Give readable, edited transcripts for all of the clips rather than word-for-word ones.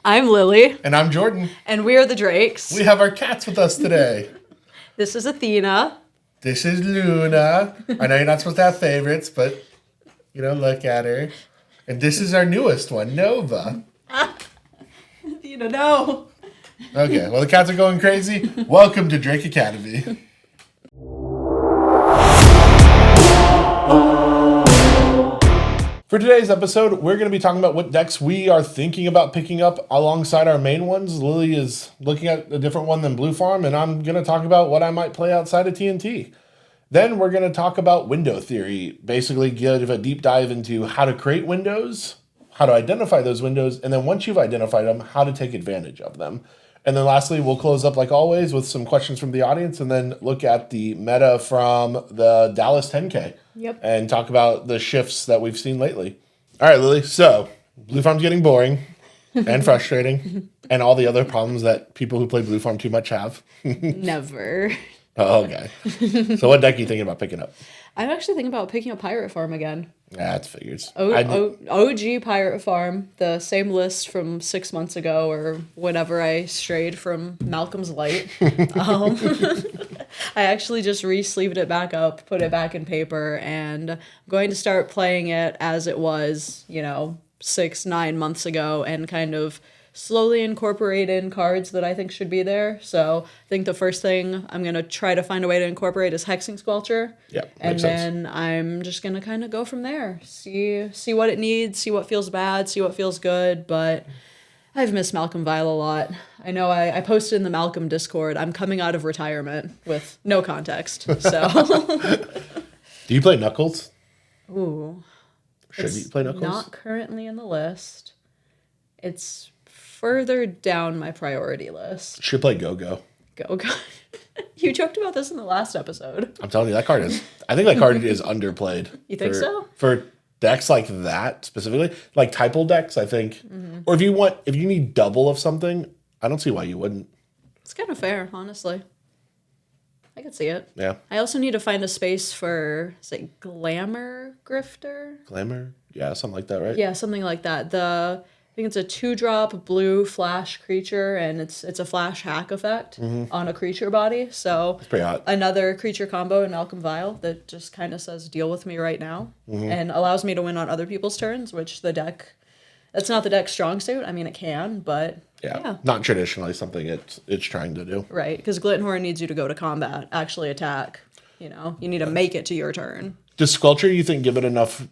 I'm Lily. And I'm Jordan. And we are the Drakes. We have our cats with us today. This is Athena. This is Luna. I know you're not supposed to have favorites, but, look at her. And this is our newest one, Nova. Athena, no. Okay, well, the cats are going crazy. Welcome to Drake Academy. For today's episode, we're going to be talking about what decks we are thinking about picking up alongside our main ones. Lily is looking at a different one than Blue Farm, and I'm going to talk about what I might play outside of TNT. Then we're going to talk about window theory, basically give a deep dive into how to create windows, how to identify those windows, and then once you've identified them, how to take advantage of them. And then lastly, we'll close up like always with some questions from the audience and then look at the meta from the Dallas 10K. Yep. And talk about the shifts that we've seen lately. All right, Lily. So, Blue Farm's getting boring and frustrating and all the other problems that people who play Blue Farm too much have. Never. Oh, okay. So what deck are you thinking about picking up? I'm actually thinking about picking up Pirate Farm again. That's figures. OG Pirate Farm, the same list from 6 months ago or whenever I strayed from Malcolm's Light. I actually just re-sleeved it back up, put it back in paper, and I'm going to start playing it as it was, 6-9 months ago and kind of slowly incorporate in cards that I think should be there. So I think the first thing I'm going to try to find a way to incorporate is Hexing Squelcher. Yeah, and then I'm just going to kind of go from there. See what it needs, see what feels bad, see what feels good. But I've missed Malcolm Vile a lot. I know I posted in the Malcolm Discord, I'm coming out of retirement with no context. So. Do you play Knuckles? Ooh. Should you play Knuckles? Not currently in the list. It's further down my priority list. Should play Go-Go. Go-Go. You joked about this in the last episode. I'm telling you, that card is... I think that card is underplayed. You think so? For decks like that, specifically. Like typal decks, I think. Mm-hmm. Or if you need double of something, I don't see why you wouldn't. It's kind of fair, honestly. I could see it. Yeah. I also need to find a space for, is it Glamour Grifter? Glamour? Yeah, something like that, right? Yeah, something like that. I think it's a 2-drop blue flash creature, and it's a flash hack effect on a creature body. So it's pretty hot. Another creature combo in Malcolm Vile that just kind of says, deal with me right now, and allows me to win on other people's turns, which that's not the deck's strong suit. I mean, it can, but yeah. Not traditionally something it's trying to do. Right, because Glittenhorn needs you to go to combat, actually attack. You need to make it to your turn. Does Squelcher, you think, give it enough?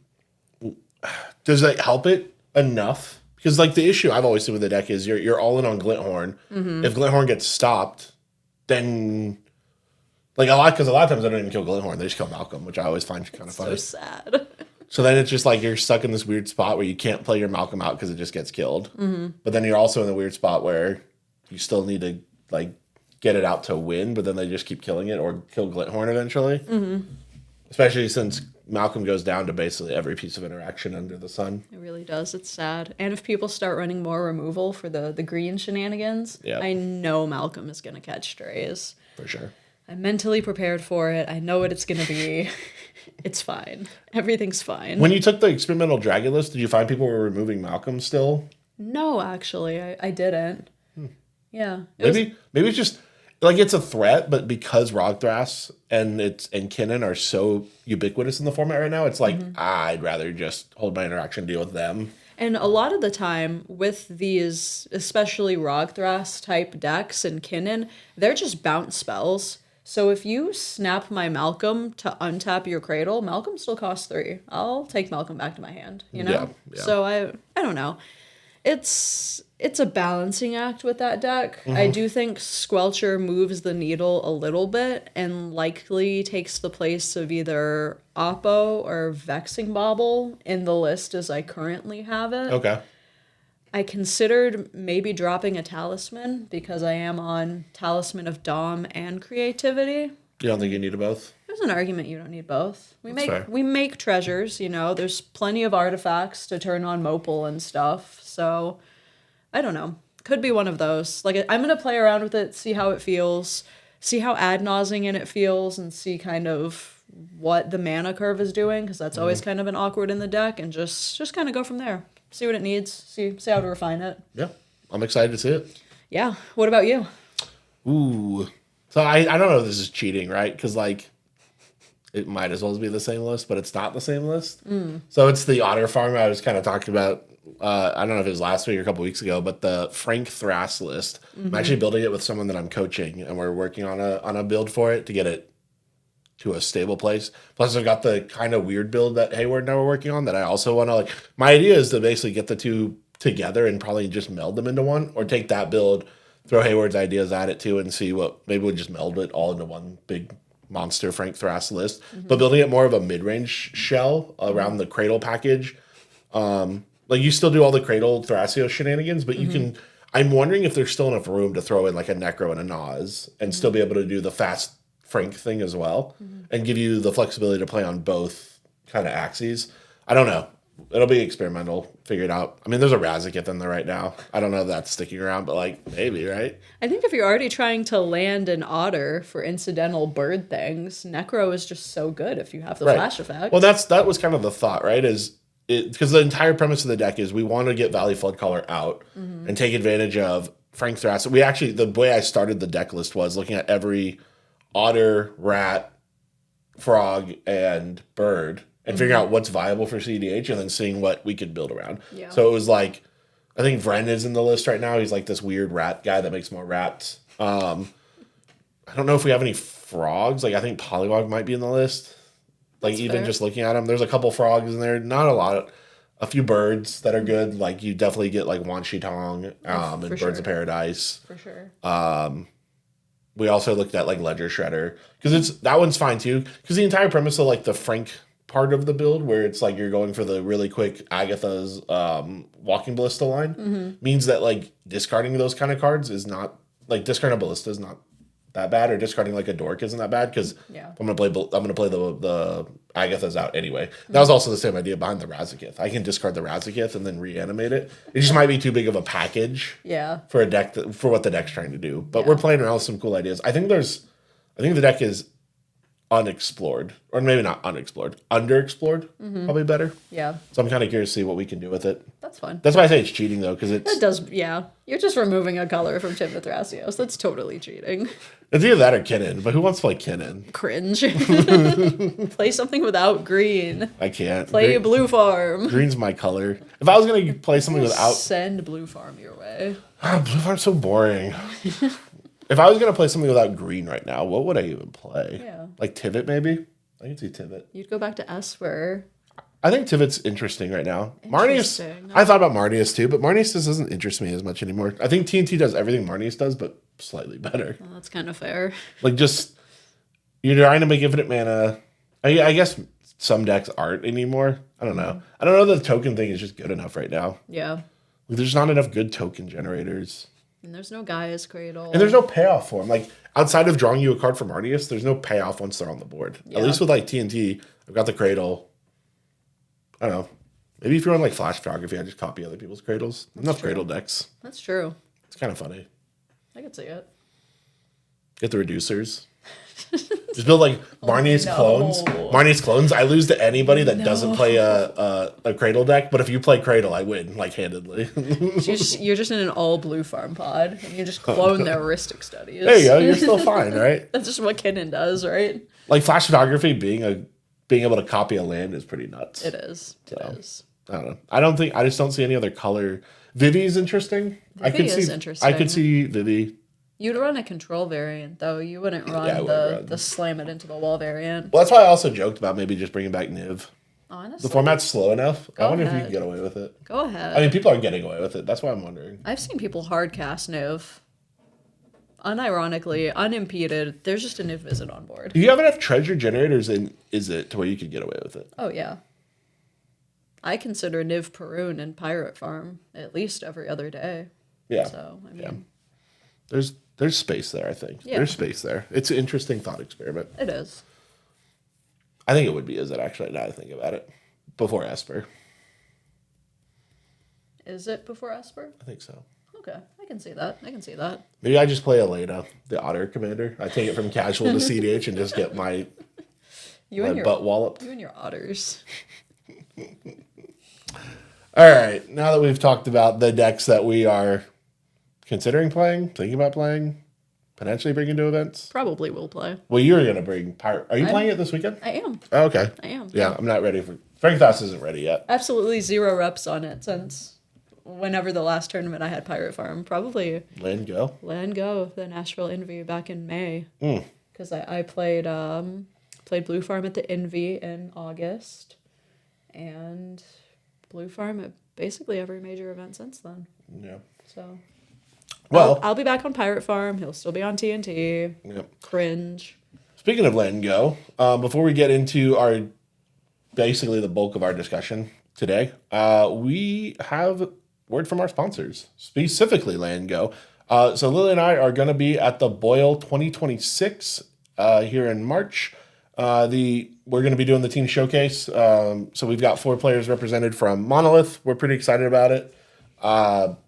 Does that help it enough? Because, the issue I've always seen with the deck is you're all in on Glinthorn. Mm-hmm. If Glinthorn gets stopped, then... a lot of times they don't even kill Glinthorn. They just kill Malcolm, which I always find kind of funny. So sad. So then it's just you're stuck in this weird spot where you can't play your Malcolm out because it just gets killed. Mm-hmm. But then you're also in the weird spot where you still need to, get it out to win, but then they just keep killing it or kill Glinthorn eventually. Mm-hmm. Especially since Malcolm goes down to basically every piece of interaction under the sun. It really does. It's sad. And if people start running more removal for the green shenanigans, I know Malcolm is going to catch strays. For sure. I'm mentally prepared for it. I know what it's going to be. It's fine. Everything's fine. When you took the experimental dragon list, did you find people were removing Malcolm still? No, actually. I didn't. Yeah. Maybe it's just... it's a threat, but because Rogthras and Kinnan are so ubiquitous in the format right now, it's I'd rather just hold my interaction, deal with them. And a lot of the time with these, especially Rogthras type decks and Kinnan, they're just bounce spells. So if you snap my Malcolm to untap your Cradle, Malcolm still costs 3. I'll take Malcolm back to my hand, Yeah. So I don't know. It's a balancing act with that deck. Mm-hmm. I do think Squelcher moves the needle a little bit and likely takes the place of either Oppo or Vexing Bauble in the list as I currently have it. Okay. I considered maybe dropping a Talisman because I am on Talisman of Dom and Creativity. You don't think you need both? There's an argument you don't need both. We make treasures, There's plenty of artifacts to turn on Mopal and stuff. So, I don't know. Could be one of those. I'm going to play around with it, see how it feels, see how ad nauseing it feels, and see kind of what the mana curve is doing, because that's always kind of been awkward in the deck, and just kind of go from there. See what it needs, see how to refine it. Yeah. I'm excited to see it. Yeah. What about you? Ooh. So I don't know if this is cheating, right? Because, like, it might as well be the same list, but it's not the same list. So it's the Otter Farm I was kind of talking about. I don't know if it was last week or a couple weeks ago, but the Frank Thrass list. I'm actually building it with someone that I'm coaching, and we're working on a build for it to get it to a stable place. Plus, I've got the kind of weird build that Hayward and I were working on that I also want to, like. My idea is to basically get the two together and probably just meld them into one, or take that build, throw Hayward's ideas at it too, and see what, maybe we'll just meld it all into one big monster Frank Thrass list. But building it more of a mid-range shell around the Cradle package. Like, you still do all the Cradle Thrasio shenanigans, but you can. I'm wondering if there's still enough room to throw in like a Necro and a Nas and still be able to do the fast Frank thing as well, and give you the flexibility to play on both kind of axes. I don't know. It'll be experimental. Figure it out. I mean, there's a Razakith in there right now. I don't know if that's sticking around, but, like, maybe, right? I think if you're already trying to land an otter for incidental bird things, Necro is just so good if you have the flash effect. Well, that was kind of the thought, right? Because the entire premise of the deck is we want to get Valley Floodcaller out and take advantage of Frank Thrass. We actually, the way I started the deck list was looking at every otter, rat, frog, and bird and figuring out what's viable for CEDH and then seeing what we could build around. Yeah. So it was like, I think Vren is in the list right now. He's like this weird rat guy that makes more rats. I don't know if we have any frogs. Like, I think Polywog might be in the list. Like, even fair. Just looking at them, there's a couple frogs in there. Not a lot. A few birds that are good. Like, you definitely get, like, Wan Shi Tong and Birds of Paradise. For sure. We also looked at, like, Ledger Shredder. Because that one's fine, too. Because the entire premise of, like, the Frank part of the build, where it's like you're going for the really quick Agatha's Walking Ballista line, means that, like, discarding those kind of cards is not, like, discarding a Ballista is not that bad, or discarding like a Dork isn't that bad, because I'm gonna play the Agathas out anyway. That was also the same idea behind the Razakith. I can discard the Razakith and then reanimate it. It just might be too big of a package for a deck for what the deck's trying to do. But we're playing around with some cool ideas. I think the deck is unexplored, or maybe not unexplored, underexplored, probably better. Yeah. So I'm kind of curious to see what we can do with it. That's fun. That's why I say it's cheating, though, because it does. Yeah, you're just removing a color from Tymna Thrasios. That's totally cheating. It's either that or Kinnan, but who wants to play Kinnan? Cringe. Play something without green. I can't. Play Blue Farm. Green's my color. If I was gonna play something without, send Blue Farm your way. Blue Farm's so boring. If I was going to play something without green right now, what would I even play? Yeah. Like Tivit, maybe? I can see Tivit. You'd go back to Esper. I think Tivit's interesting right now. Marnius, I thought about Marnius too, but Marnius just doesn't interest me as much anymore. I think TNT does everything Marnius does, but slightly better. Well, that's kind of fair. Like, just, you're trying to make infinite mana. I guess some decks aren't anymore. I don't know. I don't know that the token thing is just good enough right now. Yeah. Like, there's not enough good token generators. And there's no Gaia's Cradle. And there's no payoff for them. Like, outside of drawing you a card from Arceus, there's no payoff once they're on the board. Yeah. At least with, like, TNT, I've got the Cradle. I don't know. Maybe if you're on, like, Flash Photography, I just copy other people's Cradles. Enough Cradle decks. That's true. It's kind of funny. I could see it. Get the reducers. Just build, like, Marnie's clones. Marnie's clones. I lose to anybody that doesn't play a Cradle deck, but if you play Cradle, I win, like, handedly. You're just in an all-blue farm pod, and you just clone their heuristic studies. There you go. You're still fine, right? That's just what Kinnan does, right? Like, Flash Photography being able to copy a land is pretty nuts. It is. It is. I don't know. I just don't see any other color. Vivi's interesting. Vivi is interesting. I could see Vivi. You'd run a control variant, though. You wouldn't run the slam it into the wall variant. Well, that's why I also joked about maybe just bringing back Niv. Honestly. The format's slow enough. I wonder if you can get away with it. Go ahead. I mean, people are getting away with it. That's why I'm wondering. I've seen people hard cast Niv. Unironically, unimpeded. There's just a Niv visit on board. Do you have enough treasure generators in Is It to where you could get away with it? Oh, yeah. I consider Niv Perun and Pirate Farm at least every other day. Yeah. So, I mean. Yeah. There's space there, I think. Yeah. There's space there. It's an interesting thought experiment. It is. I think it would be Is It, actually, now that I think about it. Before Esper. Is it before Esper? I think so. Okay, I can see that. Maybe I just play Elena, the Otter Commander. I take it from casual to CDH and just get my butt walloped. You and your otters. All right, now that we've talked about the decks that we are considering playing, thinking about playing, potentially bringing to events? Probably will play. Well, you're going to bring Pirate. Are you playing it this weekend? I am. Oh, okay. I am. Yeah, I'm not ready for... Frank Thos isn't ready yet. Absolutely 0 reps on it since whenever the last tournament I had Pirate Farm. Probably Land Go. the Nashville Envy back in May. Because I played Blue Farm at the Envy in August. And Blue Farm at basically every major event since then. Yeah. So... Well, I'll be back on Pirate Farm. He'll still be on TNT. Yep. Cringe. Speaking of Land Go, before we get into our basically the bulk of our discussion today, we have word from our sponsors, specifically Land Go. So Lily and I are going to be at the Boyle 2026 here in March. We're going to be doing the team showcase. So we've got 4 players represented from Monolith. We're pretty excited about it.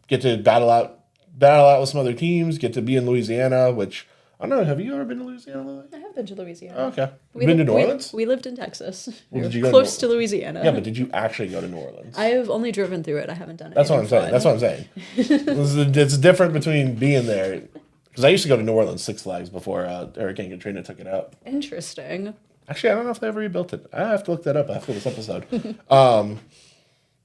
Get to battle out with some other teams, get to be in Louisiana, which, I don't know, have you ever been to Louisiana, Lily? I have been to Louisiana. Oh, okay. Been to New Orleans? We lived in Texas. Well, did We you were go close to to Louisiana. Yeah, but did you actually go to New Orleans? I have only driven through it. I haven't done it. That's what I'm saying. That's what I'm saying. It's different between being there. Because I used to go to New Orleans Six Flags before Hurricane Katrina took it out. Interesting. Actually, I don't know if they ever rebuilt it. I have to look that up after this episode.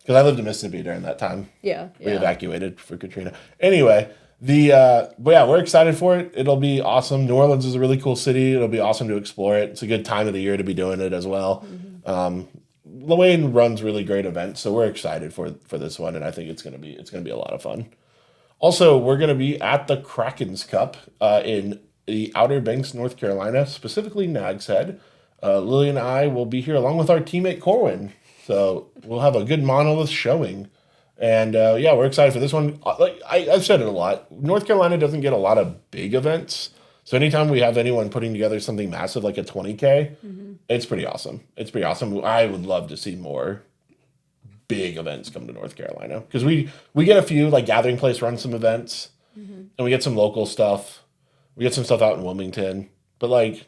Because I lived in Mississippi during that time. Yeah. We evacuated for Katrina. Anyway, but yeah, we're excited for it. It'll be awesome. New Orleans is a really cool city. It'll be awesome to explore it. It's a good time of the year to be doing it as well. Luane runs really great events, so we're excited for this one, and I think it's gonna be a lot of fun. Also, we're gonna be at the Kraken's Cup in the Outer Banks, North Carolina, specifically Nag's Head. Lily and I will be here along with our teammate Corwin. So we'll have a good Monolith showing. And yeah, we're excited for this one. Like I've said it a lot, North Carolina doesn't get a lot of big events. So anytime we have anyone putting together something massive like a 20K, it's pretty awesome. It's pretty awesome. I would love to see more big events come to North Carolina. Because we get a few, like Gathering Place runs some events. And we get some local stuff. We get some stuff out in Wilmington. But like,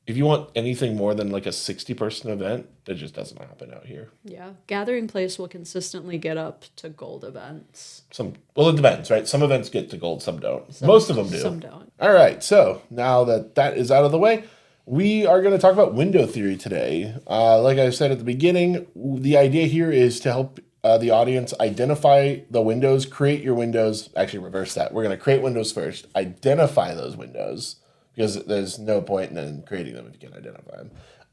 if you want anything more than like a 60-person event, that just doesn't happen out here. Yeah. Gathering Place will consistently get up to gold events. Well, it depends, right? Some events get to gold, some don't. Most of them do. Some don't. All right. So now that is out of the way, we are going to talk about window theory today. Like I said at the beginning, the idea here is to help the audience identify the windows, create your windows. Actually, reverse that. We're going to create windows first, identify those windows, because there's no point in then creating them if you can't identify them.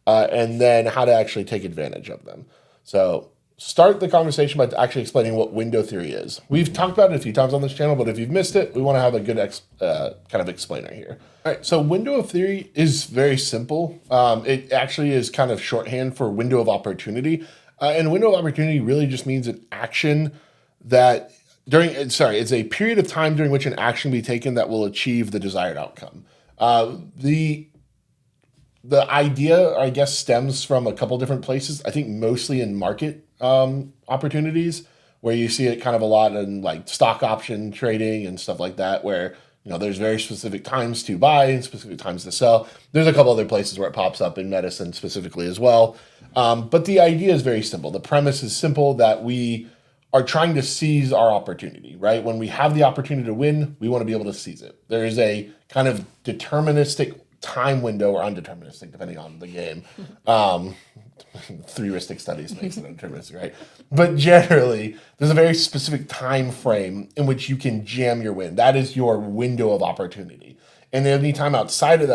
And then how to actually take advantage of them. So start the conversation by actually explaining what window theory is. We've talked about it a few times on this channel, but if you've missed it, we want to have a good kind of explainer here. All right, so window of theory is very simple. It actually is kind of shorthand for window of opportunity. And window of opportunity really just means an action that it's a period of time during which an action be taken that will achieve the desired outcome. The idea, I guess, stems from a couple different places. I think mostly in market opportunities, where you see it kind of a lot in like stock option trading and stuff like that, where there's very specific times to buy and specific times to sell. There's a couple other places where it pops up in medicine specifically as well. But the idea is very simple. The premise is simple, that we are trying to seize our opportunity, right? When we have the opportunity to win, we want to be able to seize it. There is a kind of deterministic time window, or undeterministic, depending on the game. Heuristic studies makes it undeterministic, right? But generally, there's a very specific time frame in which you can jam your win. That is your window of opportunity. And any time outside of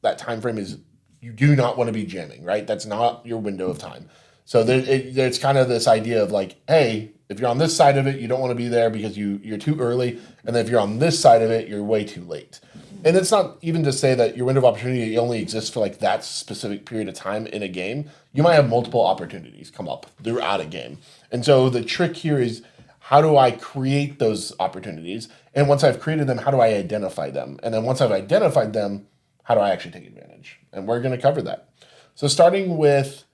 that time frame is you do not want to be jamming, right? That's not your window of time. So there's kind of this idea of like, hey, if you're on this side of it, you don't want to be there because you're too early. And then if you're on this side of it, you're way too late. And it's not even to say that your window of opportunity only exists for like that specific period of time in a game. You might have multiple opportunities come up throughout a game. And so the trick here is, how do I create those opportunities? And once I've created them, how do I identify them? And then once I've identified them, how do I actually take advantage? And we're going to cover that. So starting with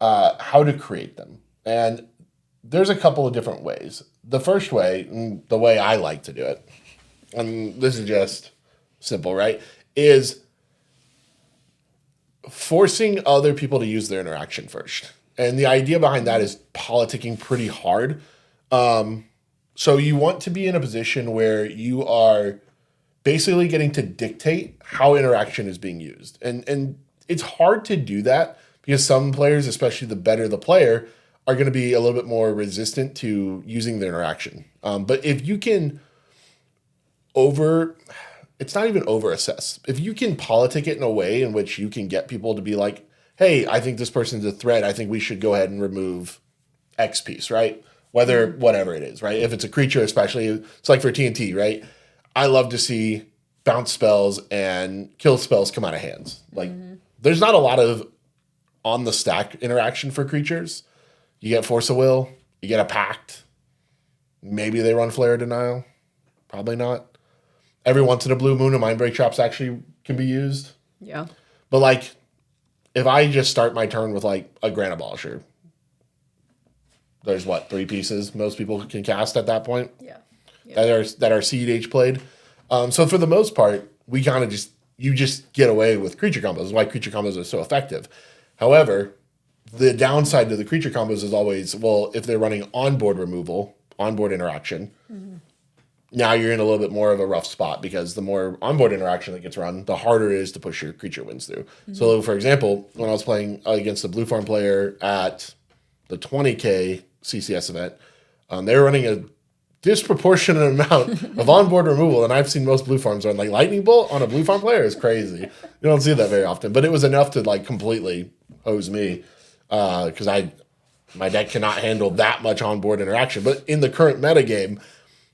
how to create them. And there's a couple of different ways. The first way, and the way I like to do it, and this is just simple, right, is forcing other people to use their interaction first. And the idea behind that is politicking pretty hard. So you want to be in a position where you are basically getting to dictate how interaction is being used. And it's hard to do that because some players, especially the better the player, are going to be a little bit more resistant to using the interaction. But if you can it's not even over assess. If you can politic it in a way in which you can get people to be like, hey, I think this person's a threat. I think we should go ahead and remove X piece, right? Whatever it is, right? If it's a creature, especially, it's like for TNT, right? I love to see bounce spells and kill spells come out of hands. Like, there's not a lot of on the stack interaction for creatures. You get Force of Will, you get a Pact. Maybe they run Flare of Denial. Probably not. Every once in a blue moon, a Mindbreak Traps actually can be used. Yeah. But, like, if I just start my turn with, like, a Grand Abolisher, there's, 3 pieces most people can cast at that point? Yeah. That are CEDH played. So for the most part, we kind of you just get away with creature combos. That's why creature combos are so effective. However, the downside to the creature combos is always, well, if they're running onboard removal, onboard interaction, now you're in a little bit more of a rough spot because the more onboard interaction that gets run, the harder it is to push your creature wins through. So, for example, when I was playing against a blue farm player at the 20K CCS event, they were running a disproportionate amount of onboard removal, and I've seen most blue farms run like lightning bolt on a blue farm player is crazy. You don't see that very often, but it was enough to like completely hose me because my deck cannot handle that much onboard interaction. But in the current meta game,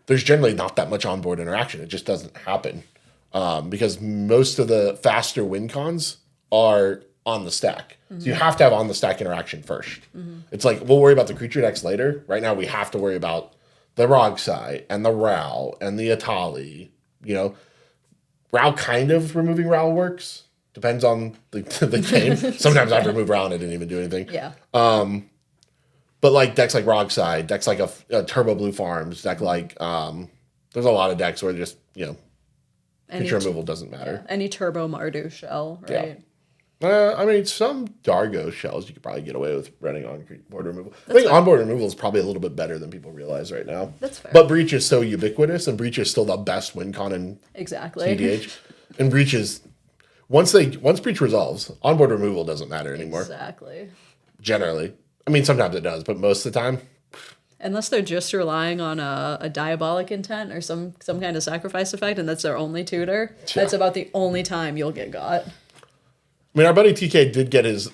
there's generally not that much onboard interaction. It just doesn't happen because most of the faster win cons are on the stack. So you have to have on the stack interaction first. It's like, we'll worry about the creature decks later. Right now, we have to worry about the Rogsai and the Ral and the Atali. You know, Ral kind of removing Ral works. Depends on the game. Sometimes I've removed Ral and it didn't even do anything. Yeah. But like decks like Rogsai, decks like a Turbo Blue Farms, deck like there's a lot of decks where just, creature removal doesn't matter. Yeah. Any Turbo Mardu shell, right? Yeah. I mean, some Dargo shells you could probably get away with running on board removal. I think onboard removal is probably a little bit better than people realize right now. That's fair. But Breach is so ubiquitous, and Breach is still the best win con in CEDH. And Breach is once Breach resolves, onboard removal doesn't matter anymore. Exactly. Generally, I mean, sometimes it does, but most of the time, unless they're just relying on a diabolic intent or some kind of sacrifice effect, and that's their only tutor. Yeah. That's about the only time you'll get got. I mean, our buddy TK did get his,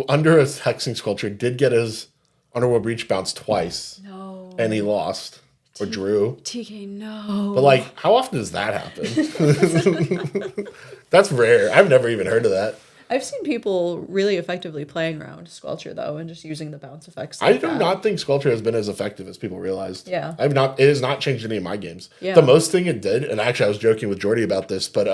under his Hexing Sculpture, did get his Underworld Breach bounced twice. No. And he lost. Or drew. TK, no. But, like, how often does that happen? That's rare. I've never even heard of that. I've seen people really effectively playing around Squelcher, though, and just using the bounce effects. I do not think Squelcher has been as effective as people realized. Yeah. It has not changed any of my games. Yeah. The most thing it did, and actually I was joking with Jordy about this, but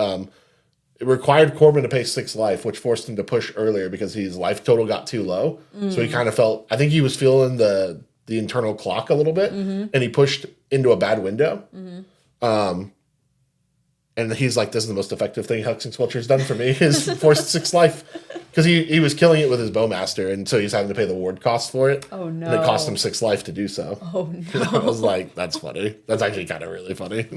it required Corbin to pay 6 life, which forced him to push earlier because his life total got too low. So he kind of felt, I think he was feeling the internal clock a little bit, and he pushed into a bad window. And he's like, this is the most effective thing Hexing Sculpture has done for me, is forced 6 life. Because he was killing it with his Bowmaster, and so he's having to pay the ward cost for it. Oh, no. And it cost him 6 life to do so. Oh, no. I was like, that's funny. That's actually kind of really funny.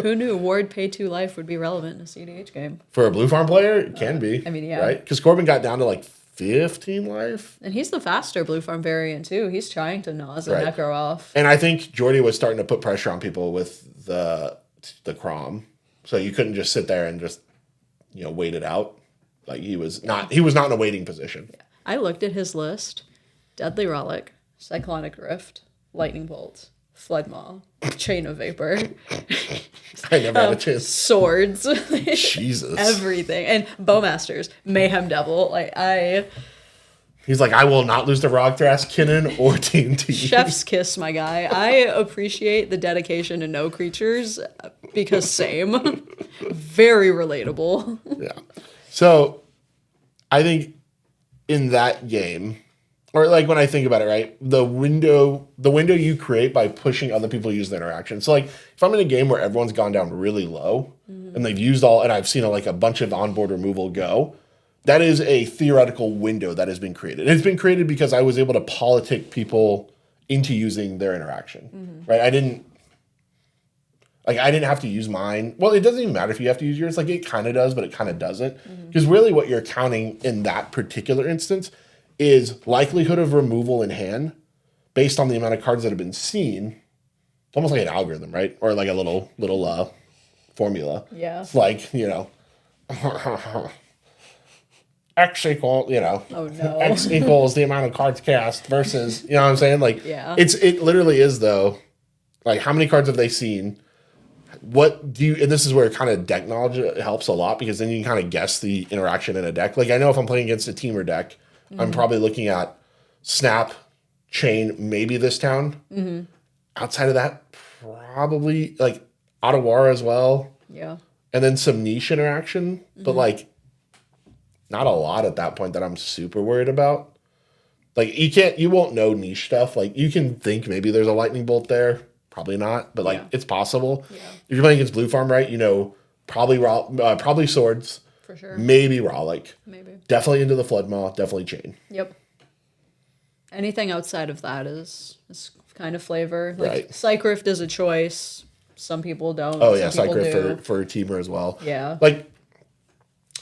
Who knew ward pay 2 life would be relevant in a CDH game? For a blue farm player, it can be. I mean, yeah. Right? Because Corbin got down to like 15 life. And he's the faster blue farm variant, too. He's trying to Naz and Necro off. And I think Jordy was starting to put pressure on people with the Crom. So you couldn't just sit there and just, wait it out. Like he was not in a waiting position. Yeah. I looked at his list. Deadly Relic, Cyclonic Rift, Lightning Bolt, Flood Maw, Chain of Vapor. I never had a chance. Swords. Jesus. Everything. And Bowmasters, Mayhem Devil. He's like, I will not lose to Rogthras, Kinnan, or TNT. Chef's kiss, my guy. I appreciate the dedication to no creatures because same. Very relatable. Yeah. So I think in that game, or like when I think about it, right, the window you create by pushing other people to use the interaction. So like if I'm in a game where everyone's gone down really low and they've used and I've seen a bunch of onboard removal go, that is a theoretical window that has been created. It's been created because I was able to politic people into using their interaction, right? I didn't have to use mine. Well, it doesn't even matter if you have to use yours. Like, it kind of does, but it kind of doesn't. Because really what you're counting in that particular instance is likelihood of removal in hand based on the amount of cards that have been seen. It's almost like an algorithm, right? Or like a little formula. Yeah. It's like, X equal, Oh, no. X equals the amount of cards cast versus, you know what I'm saying? Like, Yeah. it literally is, though, like, how many cards have they seen? And this is where kind of deck knowledge helps a lot, because then you can kind of guess the interaction in a deck. Like, I know if I'm playing against a teamer deck, I'm probably looking at Snap, Chain, maybe this town. Outside of that, probably like Ottawara as well. Yeah. And then some niche interaction, but like not a lot at that point that I'm super worried about. Like, you won't know niche stuff. Like, you can think maybe there's a lightning bolt there. Probably not, but like it's possible. Yeah. If you're playing against Blue Farm, right, probably probably swords. For sure. Maybe Raleigh. Maybe. Definitely into the Flood Maw, definitely Chain. Yep. Anything outside of that is kind of flavor. Like, Right. Cycrift is a choice. Some people don't. Oh yeah, some people Cycrift do. for a teamer as well. Yeah. Like,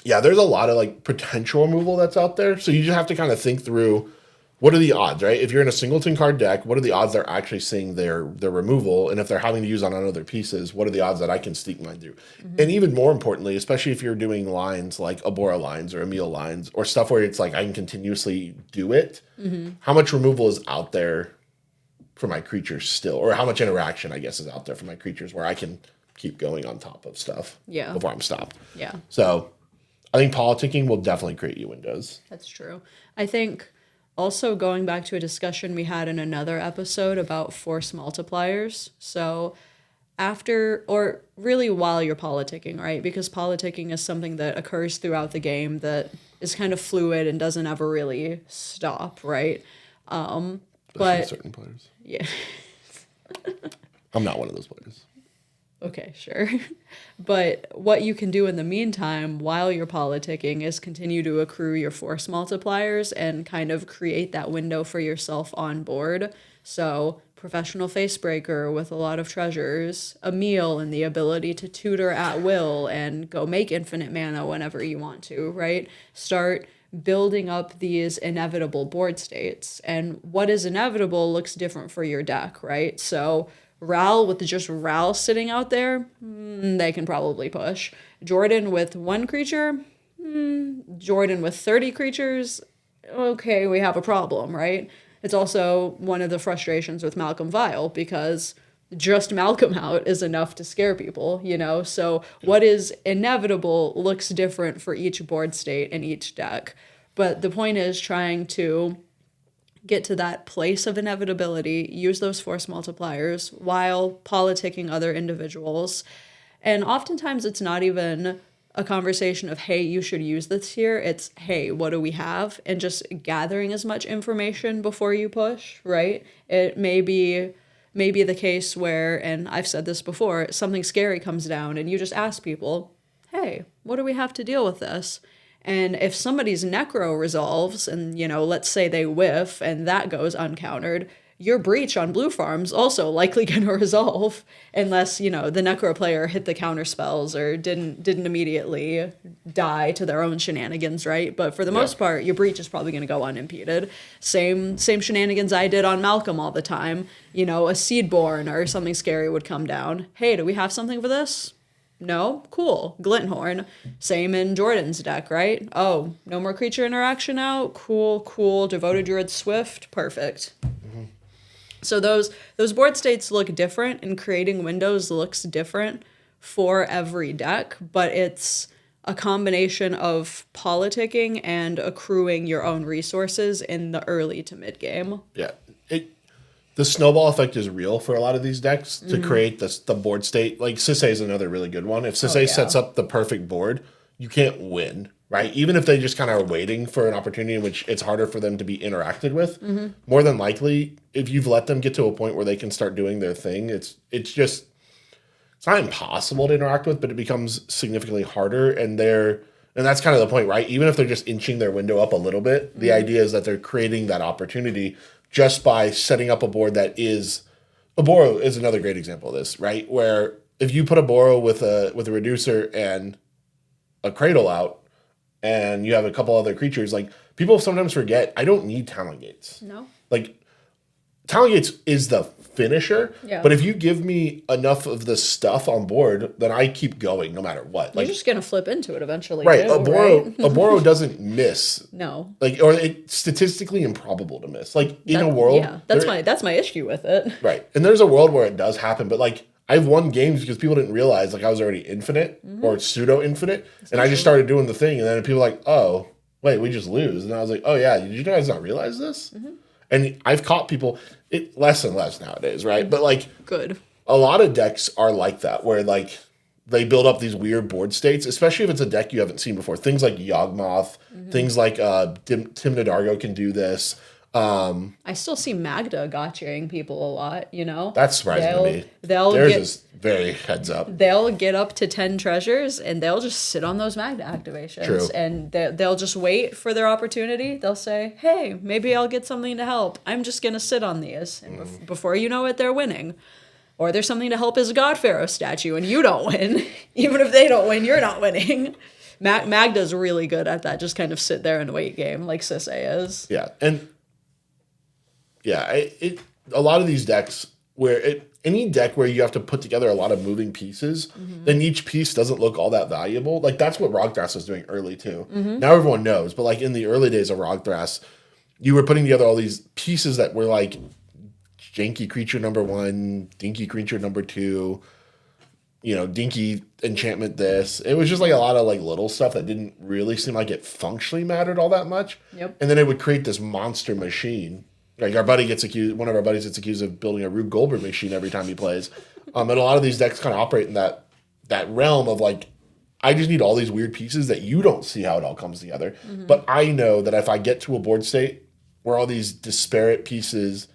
yeah, there's a lot of like potential removal that's out there. So you just have to kind of think through, what are the odds, right? If you're in a singleton card deck, what are the odds they're actually seeing their removal? And if they're having to use on other pieces, what are the odds that I can sneak mine through? And even more importantly, especially if you're doing lines like Abora lines or Emil lines or stuff where it's like I can continuously do it, how much removal is out there for my creatures still? Or how much interaction, I guess, is out there for my creatures where I can keep going on top of stuff before I'm stopped? Yeah. So I think politicking will definitely create you windows. That's true. I think also going back to a discussion we had in another episode about force multipliers. So after, or really while you're politicking, right? Because politicking is something that occurs throughout the game that is kind of fluid and doesn't ever really stop, right? But Certain players. yeah. I'm not one of those players. Okay, sure. But what you can do in the meantime while you're politicking is continue to accrue your force multipliers and kind of create that window for yourself on board. So, professional facebreaker with a lot of treasures, Emil and the ability to tutor at will and go make infinite mana whenever you want to, right? Start building up these inevitable board states. And what is inevitable looks different for your deck, right? So, Ral with just Ral sitting out there, they can probably push. Jordan with one creature, Jordan with 30 creatures, okay, we have a problem, right? It's also one of the frustrations with Malcolm Vile, because just Malcolm out is enough to scare people, So what is inevitable looks different for each board state and each deck. But the point is trying to get to that place of inevitability, use those force multipliers while politicking other individuals. And oftentimes it's not even a conversation of, hey, you should use this here. It's, hey, what do we have? And just gathering as much information before you push, right? It may be the case where, and I've said this before, something scary comes down and you just ask people, hey, what do we have to deal with this? And if somebody's necro resolves and, let's say they whiff and that goes uncountered, your breach on blue farm's also likely going to resolve unless, the necro player hit the counter spells or didn't immediately die to their own shenanigans, right? But for the most part, your breach is probably going to go unimpeded. Same shenanigans I did on Malcolm all the time. A Seedborn or something scary would come down. Hey, do we have something for this? No? Cool. Glinthorn. Same in Jordan's deck, right? Oh, no more creature interaction out? Cool. Devoted Druid Swift? Perfect. Mm-hmm. So those board states look different, and creating windows looks different for every deck, but it's a combination of politicking and accruing your own resources in the early to mid game. Yeah. The snowball effect is real for a lot of these decks to create the board state. Like, Sisay is another really good one. If Sisay sets up the perfect board, you can't win, right? Even if they just kind of are waiting for an opportunity in which it's harder for them to be interacted with, more than likely, if you've let them get to a point where they can start doing their thing, it's not impossible to interact with, but it becomes significantly harder. And that's kind of the point, right? Even if they're just inching their window up a little bit, the idea is that they're creating that opportunity just by setting up a board that is a Boro is another great example of this, right? Where if you put a Boro with a reducer and a Cradle out, and you have a couple other creatures, like people sometimes forget, I don't need Talon Gates. No. Like Talon Gates is the finisher, Yeah. but if you give me enough of the stuff on board, then I keep going no matter what. Like You're just gonna flip into it eventually, right, too, a Boro doesn't miss. No. Like, or it's statistically improbable to miss. Like in a world, Yeah, that's my issue with it. right, and there's a world where it does happen, but like I've won games because people didn't realize like I was already infinite or pseudo infinite, and I just started doing the thing, and then people were like, oh wait, we just lose, and I was like, oh yeah, did you guys not realize this? And I've caught people less and less nowadays, right? But like, Good. a lot of decks are like that, where like they build up these weird board states, especially if it's a deck you haven't seen before. Things like Yawgmoth, things like Tim Nadargo can do this. I still see Magda gotchaing people a lot, you know? That's surprising to me. They'll Theirs get, is very heads up. they'll get up to 10 treasures and they'll just sit on those Magda activations. True. And they'll just wait for their opportunity. They'll say, hey, maybe I'll get something to help. I'm just going to sit on these. And before you know it, they're winning. Or there's something to help his God Pharaoh statue and you don't win. Even if they don't win, you're not winning. Magda's really good at that. Just kind of sit there and wait game like Sisay is. Yeah, and yeah, a lot of these decks any deck where you have to put together a lot of moving pieces, then each piece doesn't look all that valuable. Like that's what Rogdrass was doing early too. Now everyone knows, but like in the early days of Rogdrass, you were putting together all these pieces that were like janky creature number 1, dinky creature number 2, you know, dinky enchantment this. It was just like a lot of like little stuff that didn't really seem like it functionally mattered all that much. Yep. And then it would create this monster machine. Like one of our buddies gets accused of building a Rube Goldberg machine every time he plays. And a lot of these decks kind of operate in that realm of like, I just need all these weird pieces that you don't see how it all comes together. But I know that if I get to a board state where all these disparate pieces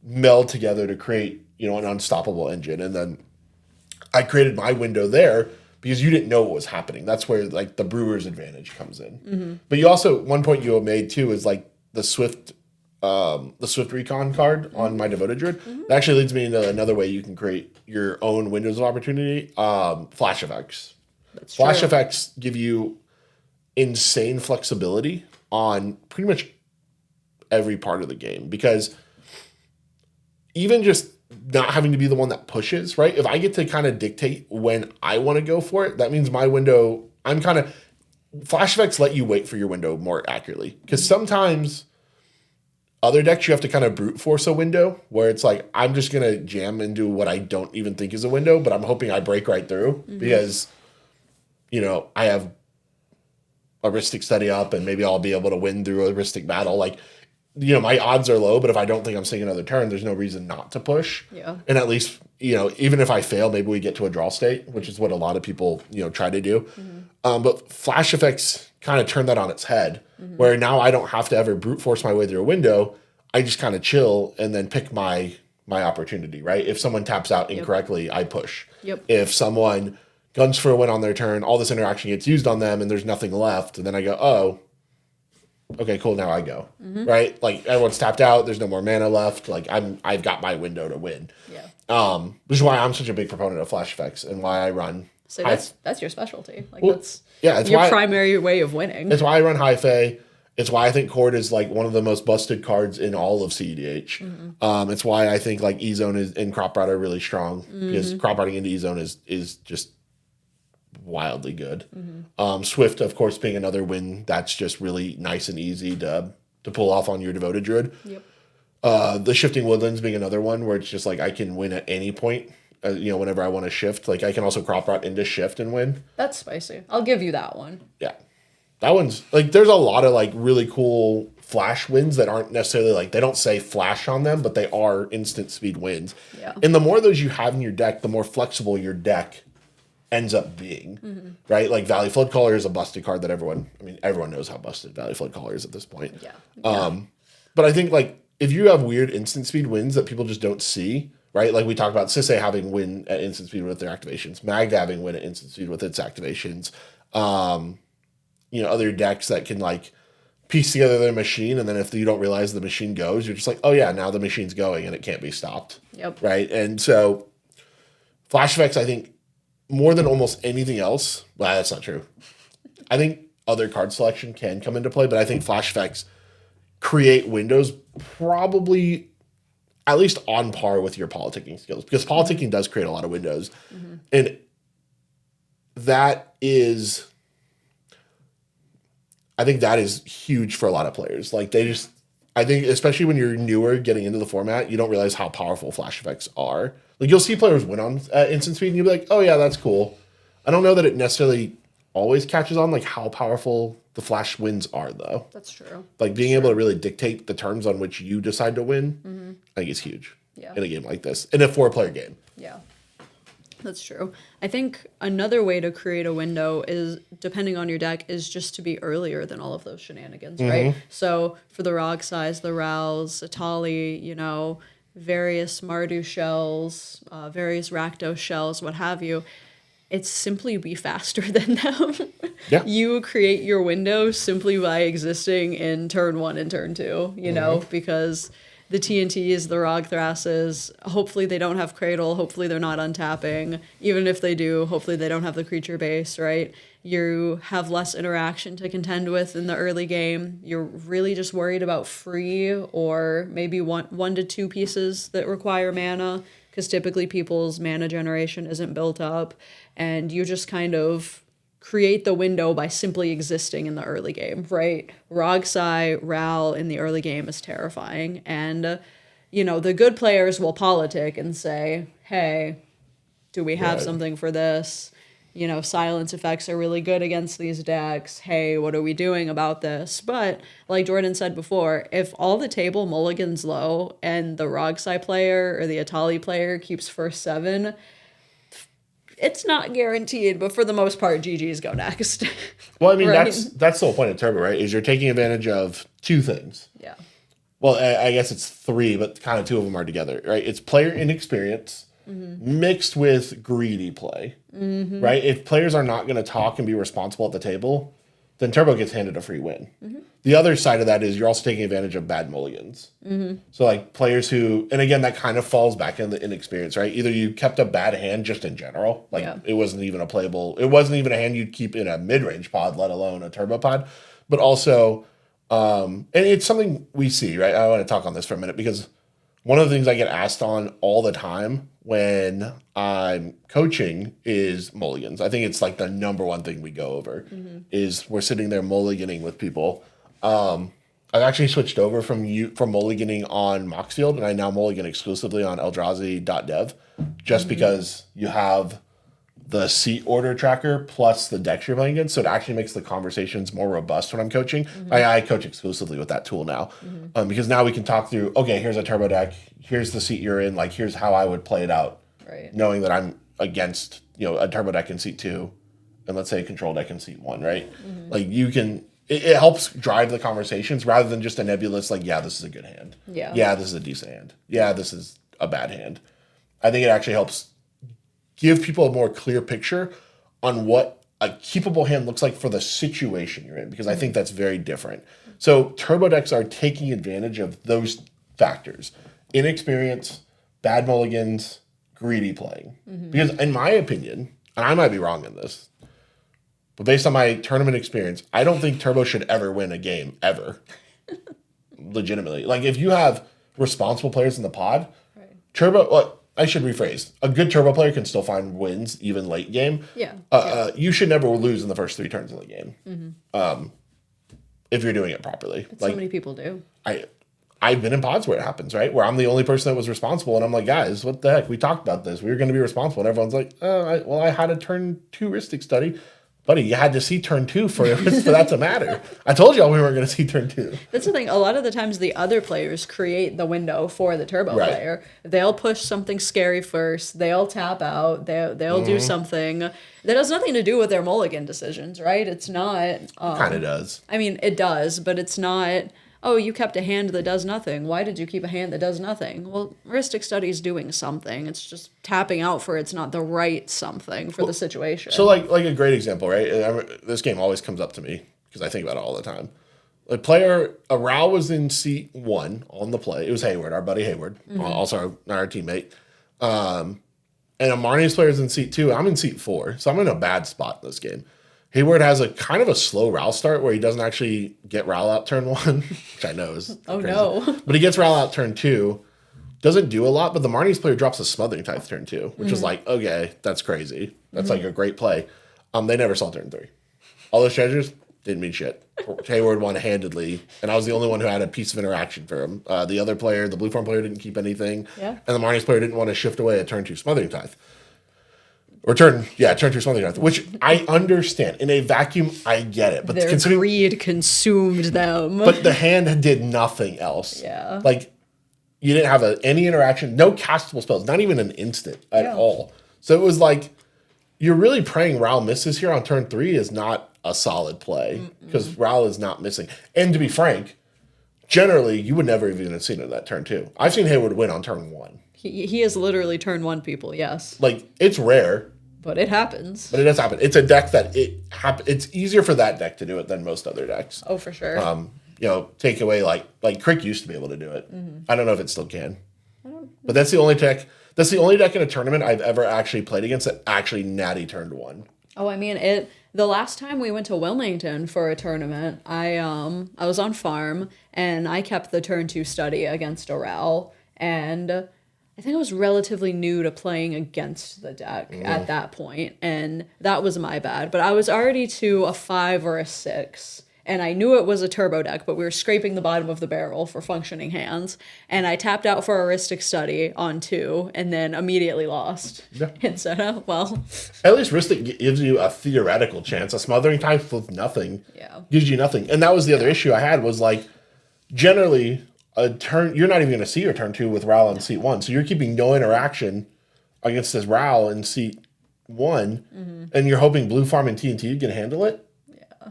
meld together to create, you know, an unstoppable engine, and then I created my window there because you didn't know what was happening. That's where like the brewer's advantage comes in. But you also, one point you made too is like the Swift Recon card on my Devoted Druid. That actually leads me into another way you can create your own windows of opportunity. Flash effects. Flash effects give you insane flexibility on pretty much every part of the game, because even just not having to be the one that pushes, right? If I get to kind of dictate when I want to go for it, that means my window, Flash effects let you wait for your window more accurately. Because sometimes other decks, you have to kind of brute force a window where it's like, I'm just going to jam into what I don't even think is a window, but I'm hoping I break right through because, you know, I have a Rhystic Study up and maybe I'll be able to win through a Rhystic Battle. Like, you know, my odds are low, but if I don't think I'm seeing another turn, there's no reason not to push. Yeah. And at least, you know, even if I fail, maybe we get to a draw state, which is what a lot of people, you know, try to do. But flash effects kind of turn that on its head, where now I don't have to ever brute force my way through a window. I just kind of chill and then pick my opportunity, right? If someone taps out incorrectly, I push. Yep. If someone guns for a win on their turn, all this interaction gets used on them and there's nothing left, and then I go, oh, okay, cool, now I go. Right? Like everyone's tapped out, there's no more mana left. Like I've got my window to win. Yeah. Which is why I'm such a big proponent of flash effects and why I run. So that's your specialty. Like it's your primary way of winning. It's why I run High Fae. It's why I think Cord is like one of the most busted cards in all of CEDH. It's why I think like E-Zone is and Crop Rot are really strong, because Crop Rotting into E-Zone is just wildly good. Swift, of course, being another win that's just really nice and easy to pull off on your Devoted Druid. Yep. The Shifting Woodlands being another one where it's just like I can win at any point. You know, whenever I want to shift, like I can also Crop Rot into shift and win. That's spicy. I'll give you that one. Yeah. That one's like, there's a lot of like really cool flash wins that aren't necessarily like, they don't say flash on them, but they are instant speed wins. Yeah. And the more of those you have in your deck, the more flexible your deck ends up being, right? Like Valley Floodcaller is a busted card that everyone knows how busted Valley Floodcaller is at this point. Yeah. But I think like if you have weird instant speed wins that people just don't see, right? Like we talked about Sisay having win at instant speed with their activations, Magda having win at instant speed with its activations. You know, other decks that can like piece together their machine, and then if you don't realize the machine goes, you're just like, oh yeah, now the machine's going and it can't be stopped. Yep. Right? And so flash effects, I think, more than almost anything else, well, that's not true. I think other card selection can come into play, but I think flash effects create windows probably at least on par with your politicking skills, because politicking does create a lot of windows. And that is, I think that is huge for a lot of players. Like I think especially when you're newer getting into the format, you don't realize how powerful flash effects are. Like you'll see players win on instant speed and you'll be like, oh yeah, that's cool. I don't know that it necessarily always catches on like how powerful the flash wins are though. That's true. Like being able to really dictate the terms on which you decide to win, I think is huge in a game like this, in a 4-player game. Yeah, that's true. I think another way to create a window is, depending on your deck, is just to be earlier than all of those shenanigans, right? So for the Rog size, the Rows, Atali, various Mardu shells, various Rakdos shells, what have you, it's simply be faster than them. Yeah. You create your window simply by existing in turn 1 and turn 2, because the TNTs, the Rog Thrasses, hopefully they don't have Cradle, hopefully they're not untapping. Even if they do, hopefully they don't have the creature base, right? You have less interaction to contend with in the early game. You're really just worried about free or maybe one to two pieces that require mana, because typically people's mana generation isn't built up, and you just kind of create the window by simply existing in the early game, right? Rogsai, Ral in the early game is terrifying, and the good players will politic and say, hey, do we have something for this? Silence effects are really good against these decks. Hey, what are we doing about this? But like Jordan said before, if all the table mulligans low and the Rogsai player or the Atali player keeps first 7, it's not guaranteed, but for the most part, GGs go next. Well, I mean, right? that's the whole point of Turbo, right? Is you're taking advantage of two things. Yeah. Well, I guess it's 3, but kind of 2 of them are together, right? It's player inexperience mixed with greedy play, right? If players are not going to talk and be responsible at the table, then Turbo gets handed a free win. The other side of that is you're also taking advantage of bad mulligans. So like players who, and again, that kind of falls back in the inexperience, right? Either you kept a bad hand just in general, like it wasn't even a hand you'd keep in a mid-range pod, let alone a turbo pod, but also, and it's something we see, right? I want to talk on this for a minute because one of the things I get asked on all the time when I'm coaching is mulligans. I think it's like the number one thing we go over is we're sitting there mulliganing with people. I've actually switched over from mulliganing on Moxfield, and I now mulligan exclusively on Eldrazi.dev just because you have the seat order tracker plus the decks you're playing against, so it actually makes the conversations more robust when I'm coaching. I coach exclusively with that tool now because now we can talk through, okay, here's a turbo deck, here's the seat you're in, like here's how I would play it out, right? Knowing that I'm against a turbo deck in seat 2 and let's say a control deck in seat 1, right? Like you can, it helps drive the conversations rather than just a nebulous like, yeah, this is a good hand, yeah, this is a decent hand, yeah, this is a bad hand. I think it actually helps give people a more clear picture on what a keepable hand looks like for the situation you're in, because I think that's very different. So turbo decks are taking advantage of those factors: inexperience, bad mulligans, greedy playing. Because in my opinion, and I might be wrong in this, but based on my tournament experience, I don't think turbo should ever win a game, ever. Legitimately. Like if you have responsible players in the pod, turbo... Well, I should rephrase. A good turbo player can still find wins even late game. You should never lose in the first 3 turns of the game. If you're doing it properly. But so many people do. I've been in pods where it happens, right? Where I'm the only person that was responsible, and I'm like, guys, what the heck? We talked about this. We were going to be responsible, and everyone's like, I had a turn 2 Ristic study. Buddy, you had to see turn 2 for that to matter. I told y'all we weren't going to see turn 2. That's the thing. A lot of the times the other players create the window for the turbo player. They'll push something scary first. They'll tap out. They'll do something that has nothing to do with their mulligan decisions, right? It's not... Kind of does. I mean, it does, but it's not... Oh, you kept a hand that does nothing. Why did you keep a hand that does nothing? Well, Ristic Study is doing something. It's just tapping out for it's not the right something for the situation. So like a great example, right? This game always comes up to me because I think about it all the time. A Rao was in seat 1 on the play. It was Hayward, our buddy Hayward, also our teammate. And a Marnie's player is in seat 2. I'm in seat 4, so I'm in a bad spot in this game. Hayward has a kind of a slow Rao start where he doesn't actually get Rao out turn 1, which I know is crazy. No. But he gets Rao out turn 2. Doesn't do a lot, but the Marnie's player drops a Smothering Tithe turn 2, which is like, okay, that's crazy. That's like a great play. They never saw turn 3. All those treasures didn't mean shit. Hayward won handedly, and I was the only one who had a piece of interaction for him. The other player, the blue farm player, didn't keep anything. Yeah. And the Marnie's player didn't want to shift away a turn 2 Smothering Tithe. Or turn 2 Smothering Tithe, which I understand. In a vacuum, I get it. But Their greed consumed them. But the hand did nothing else. Yeah. Like, you didn't have any interaction, no castable spells, not even an instant at all. So it was like, you're really praying Rao misses here on turn 3 is not a solid play because Rao is not missing. And to be frank, generally, you would never even have seen it at turn 2. I've seen Hayward win on turn 1. He is literally turn 1 people, yes. Like, it's rare. But it happens. But it does happen. It's a deck that it's easier for that deck to do it than most other decks. Oh, for sure. Take away like Crick used to be able to do it. I don't know if it still can. But that's the only deck. That's the only deck in a tournament I've ever actually played against that actually natty turned 1. Oh, I mean the last time we went to Wilmington for a tournament, I was on farm and I kept the turn 2 study against a Rao, and I think I was relatively new to playing against the deck at that point, and that was my bad. But I was already to a 5 or a 6. And I knew it was a turbo deck, but we were scraping the bottom of the barrel for functioning hands. And I tapped out for Heuristic Study on 2 and then immediately lost. Yeah. Instead of, well. At least Heuristic gives you a theoretical chance. A Smothering Tithe with nothing gives you nothing. And that was the other issue I had was like, generally, a turn, you're not even going to see your turn 2 with Rao in seat 1. So you're keeping no interaction against this Rao in seat 1. And you're hoping Blue Farm and TNT can handle it.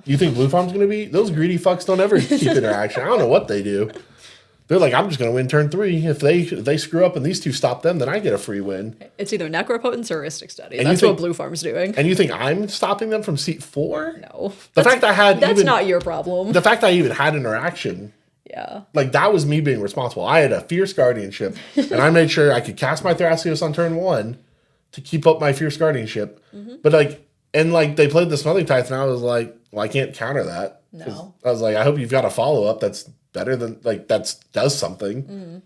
You think Blue Farm's going to be? Those greedy fucks don't ever keep interaction. I don't know what they do. They're like, I'm just going to win turn 3. If they screw up and these 2 stop them, then I get a free win. It's either Necropotence or Heuristic Study. And that's what Blue Farm's doing. And you think I'm stopping them from seat 4? No. The fact I had that's not your problem. The fact I even had interaction. Yeah. Like, that was me being responsible. I had a Fierce Guardianship, and I made sure I could cast my Thrasios on turn 1 to keep up my Fierce Guardianship. But, they played the Smothering Tithe, and I was like, well, I can't counter that. No. I was like, I hope you've got a follow-up that's better than, does something.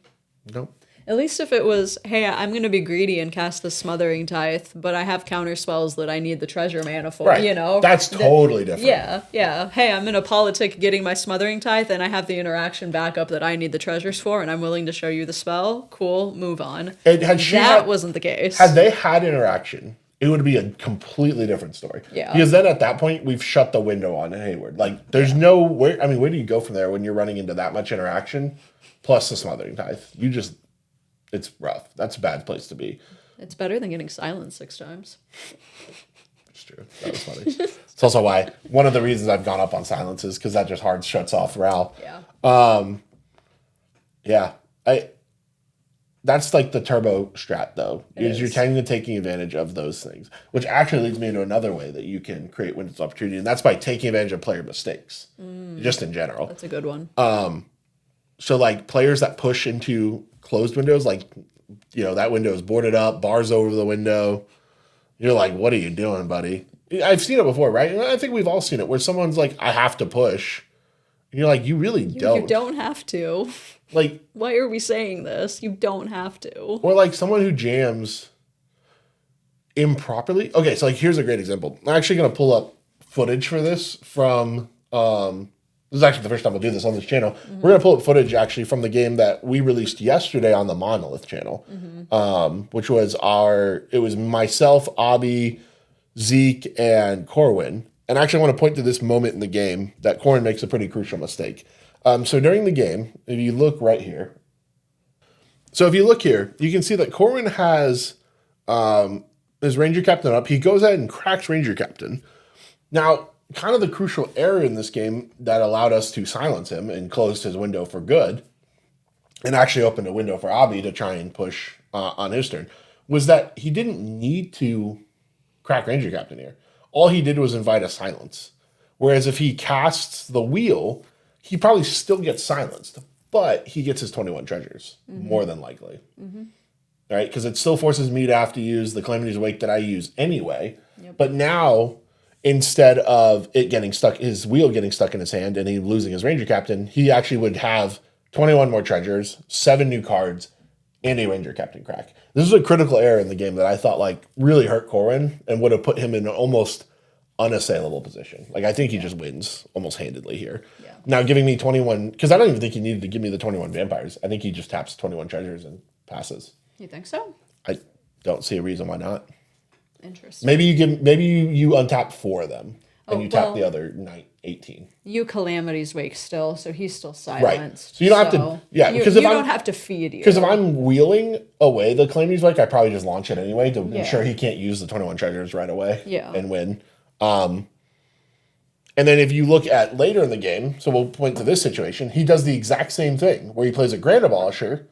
Nope. At least if it was, hey, I'm going to be greedy and cast the Smothering Tithe, but I have counter spells that I need the treasure mana for, right. That's totally different. Yeah. Hey, I'm in a politic getting my Smothering Tithe, and I have the interaction backup that I need the treasures for, and I'm willing to show you the spell. Cool, move on. That wasn't the case. Had they had interaction, it would be a completely different story. Yeah. Because then at that point, we've shut the window on Hayward. Like, there's no where. I mean, where do you go from there when you're running into that much interaction, plus the Smothering Tithe? It's rough. That's a bad place to be. It's better than getting silenced 6 times. It's true. That was funny. It's also why one of the reasons I've gone up on silences because that just hard shuts off Rao. Yeah. That's like the turbo strat, though, is you're tending to taking advantage of those things, which actually leads me into another way that you can create windows of opportunity, and that's by taking advantage of player mistakes, just in general. That's a good one. So, players that push into closed windows, that window is boarded up, bars over the window. You're like, what are you doing, buddy? I've seen it before, right? And I think we've all seen it, where someone's like, I have to push. And you're like, you really don't. You don't have to. Why are we saying this? You don't have to. Or someone who jams improperly. Okay, so here's a great example. I'm actually going to pull up footage for this from, this is actually the first time we'll do this on this channel. We're going to pull up footage actually from the game that we released yesterday on the Monolith channel, which was it was myself, Abby, Zeke, and Corwin. And actually I want to point to this moment in the game that Corwin makes a pretty crucial mistake. So during the game, if you look right here, you can see that Corwin has his Ranger Captain up. He goes ahead and cracks Ranger Captain. Now, kind of the crucial error in this game that allowed us to silence him and closed his window for good, and actually opened a window for Abby to try and push on his turn, was that he didn't need to crack Ranger Captain here. All he did was invite a silence. Whereas if he casts the wheel, he probably still gets silenced, but he gets his 21 treasures, more than likely. Right? Because it still forces me to have to use the Calamity's Wake that I use anyway. But now, instead of it getting stuck, his wheel getting stuck in his hand and he losing his Ranger Captain, he actually would have 21 more treasures, 7 new cards, and a Ranger Captain crack. This is a critical error in the game that I thought like really hurt Corwin and would have put him in an almost unassailable position. Like I think he just wins almost handedly here. Now giving me 21, because I don't even think he needed to give me the 21 vampires. I think he just taps 21 treasures and passes. You think so? I don't see a reason why not. Interesting. Maybe you untap 4 of them and you tap the other 18. You Calamity's Wake still, so he's still silenced. Right. So you don't have to, because you don't have to feed you. Because if I'm wheeling away the Calamity's Wake, I probably just launch it anyway to ensure he can't use the 21 treasures right away and win. And then if you look at later in the game, so we'll point to this situation, he does the exact same thing where he plays a Grand Abolisher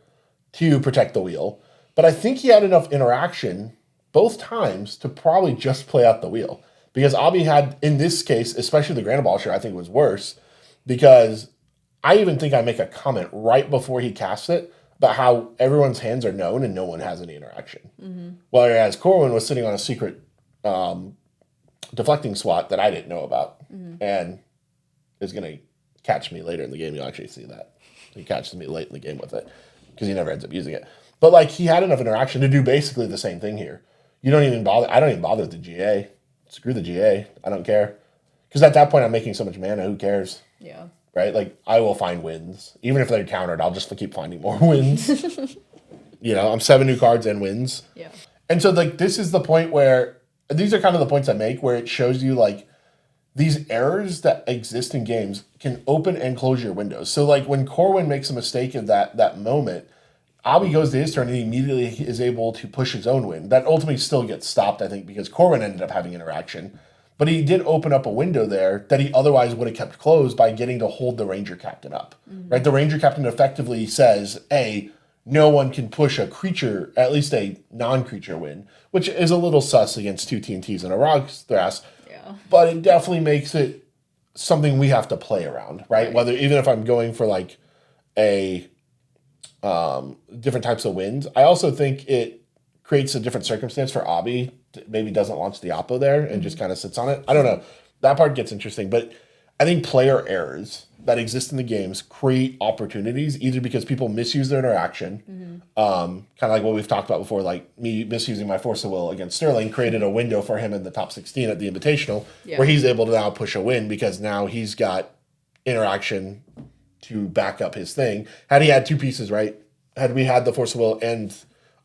to protect the wheel. But I think he had enough interaction both times to probably just play out the wheel. Because Abi had, in this case, especially the Grand Abolisher, I think was worse. Because I even think I make a comment right before he casts it about how everyone's hands are known and no one has any interaction. Whereas Corwin was sitting on a secret deflecting SWAT that I didn't know about. And is going to catch me later in the game. You'll actually see that. He catches me late in the game with it because he never ends up using it. But like he had enough interaction to do basically the same thing here. You don't even bother. I don't even bother with the GA. Screw the GA. I don't care. Because at that point I'm making so much mana. Who cares? Yeah. Right? Like I will find wins. Even if they're countered, I'll just keep finding more wins. I'm 7 new cards and wins. Yeah. And so like this is the point where these are kind of the points I make where it shows you like these errors that exist in games can open and close your windows. So like when Corwin makes a mistake in that moment, Abi goes to his turn and he immediately is able to push his own win. That ultimately still gets stopped, I think, because Corwin ended up having interaction. But he did open up a window there that he otherwise would have kept closed by getting to hold the Ranger Captain up. Right? The Ranger Captain effectively says, no one can push a creature, at least a non-creature win, which is a little sus against 2 TNTs and a Rock Thrash. But it definitely makes it something we have to play around, right? Whether even if I'm going for like a different types of wins, I also think it creates a different circumstance for Abi. Maybe doesn't launch the Oppo there and just kind of sits on it. I don't know. That part gets interesting, but I think player errors that exist in the games create opportunities either because people misuse their interaction, kind of like what we've talked about before, like me misusing my Force of Will against Sterling created a window for him in the top 16 at the Invitational where he's able to now push a win because now he's got interaction to back up his thing. Had he had 2 pieces, right? Had we had the Force of Will and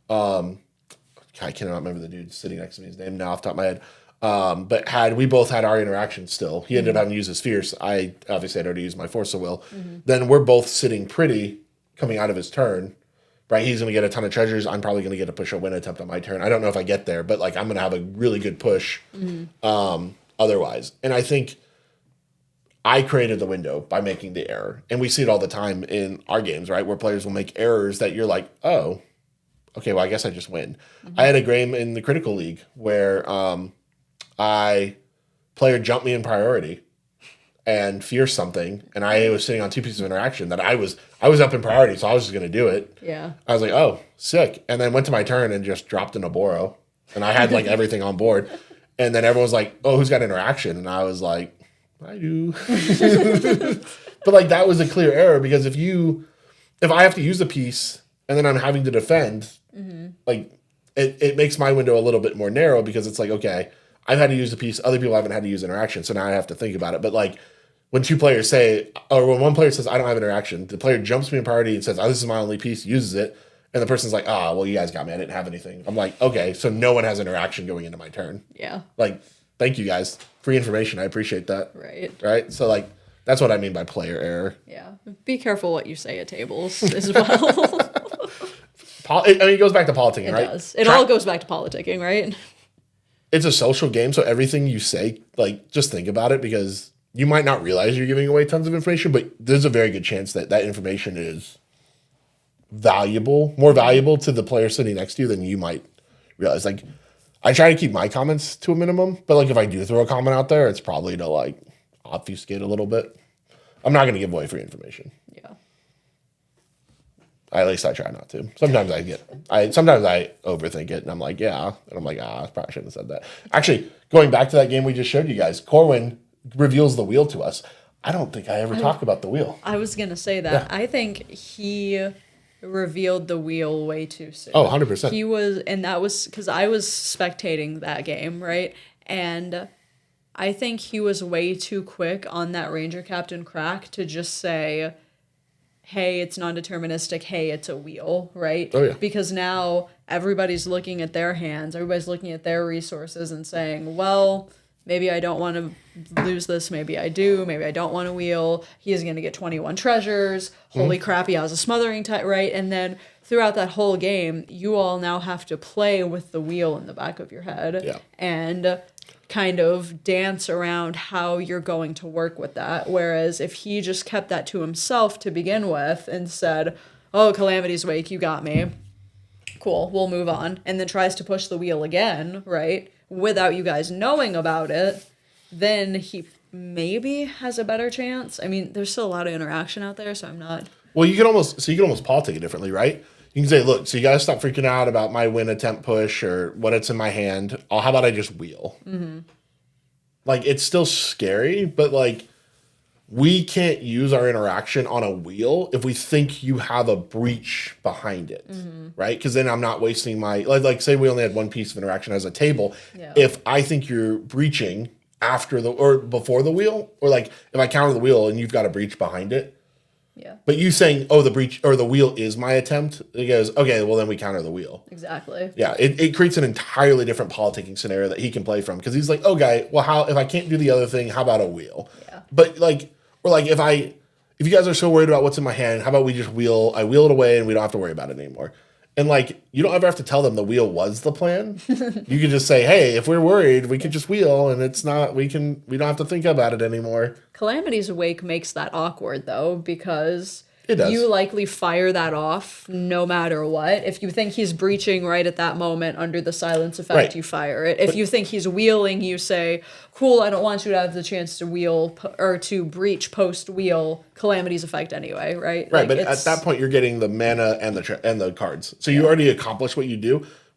I cannot remember the dude sitting next to me, his name now off the top of my head. But had we both had our interaction still, he ended up having to use his Fierce. I obviously had already used my Force of Will. Then we're both sitting pretty coming out of his turn, right? He's going to get a ton of treasures. I'm probably going to get a push or win attempt on my turn. I don't know if I get there, but like I'm going to have a really good push otherwise. And I think I created the window by making the error. And we see it all the time in our games, right? Where players will make errors that you're like, oh, okay, well, I guess I just win. I had a game in the Critical League where player jumped me in priority and Fierce something, and I was sitting on 2 pieces of interaction that I was up in priority, so I was just going to do it. Yeah. I was like, oh, sick. And then went to my turn and just dropped in a Boro. And I had like everything on board. And then everyone was like, oh, who's got interaction? And I was like, I do. But like that was a clear error because if I have to use a piece and then I'm having to defend, like it makes my window a little bit more narrow because it's like, okay, I've had to use the piece, other people haven't had to use interaction, so now I have to think about it. But like when 2 players say, or when one player says, I don't have interaction, the player jumps me in priority and says, oh, this is my only piece, uses it, and the person's like, well, you guys got me, I didn't have anything. I'm like, okay, so no one has interaction going into my turn. Yeah. Like, thank you guys. Free information, I appreciate that. Right. Right? So like, that's what I mean by player error. Yeah. Be careful what you say at tables as well. It goes back to politicking, right? It does. It all goes back to politicking, right? It's a social game, so everything you say, like, just think about it because you might not realize you're giving away tons of information, but there's a very good chance that that information is more valuable to the player sitting next to you than you might realize. Like, I try to keep my comments to a minimum, but like if I do throw a comment out there, it's probably to like obfuscate a little bit. I'm not going to give away free information. Yeah. At least I try not to. Sometimes sometimes I overthink it and I'm like, yeah. And I'm like, I probably shouldn't have said that. Actually, going back to that game we just showed you guys, Corwin reveals the wheel to us. I don't think I ever talk about the wheel. I was going to say that. Yeah. I think he revealed the wheel way too soon. Oh, 100%. He was, and that was because I was spectating that game, right? And I think he was way too quick on that Ranger Captain crack to just say, hey, it's non-deterministic, hey, it's a wheel, right? Oh, yeah. Because now everybody's looking at their hands, everybody's looking at their resources and saying, well, maybe I don't want to lose this, maybe I do, maybe I don't want to wheel. He is going to get 21 treasures. Holy crap, he has a smothering type, right? And then throughout that whole game, you all now have to play with the wheel in the back of your head and kind of dance around how you're going to work with that. Whereas if he just kept that to himself to begin with and said, oh, Calamity's Wake, you got me. Cool, we'll move on. And then tries to push the wheel again, right? Without you guys knowing about it, then he maybe has a better chance. I mean, there's still a lot of interaction out there, so I'm not... Well, you can almost politic it differently, right? You can say, look, so you got to stop freaking out about my win attempt push or what it's in my hand. Oh, how about I just wheel? Mm-hmm. Like, it's still scary, but, like, we can't use our interaction on a wheel if we think you have a breach behind it, right? Because then I'm not wasting my... Like, say we only had one piece of interaction as a table. Yeah. If I think you're breaching after or before the wheel, or, like, if I counter the wheel and you've got a breach behind it, yeah. But you saying, oh, the breach or the wheel is my attempt, it goes, okay, well, then we counter the wheel. Exactly. Yeah, it creates an entirely different politicking scenario that he can play from. Because he's like, okay, well, if I can't do the other thing, how about a wheel? Yeah. But, like, or like, if you guys are so worried about what's in my hand, how about we just wheel it away and we don't have to worry about it anymore. And, like, you don't ever have to tell them the wheel was the plan. You can just say, hey, if we're worried, we could just wheel, and it's not, we don't have to think about it anymore. Calamity's Wake makes that awkward, though, because it does. You likely fire that off no matter what. If you think he's breaching right at that moment under the silence effect, right, you fire it. If you think he's wheeling, you say, cool, I don't want you to have the chance to wheel or to breach post-wheel Calamity's effect anyway, right? Right, like, but at that point, you're getting the mana and the cards. So you already accomplished what you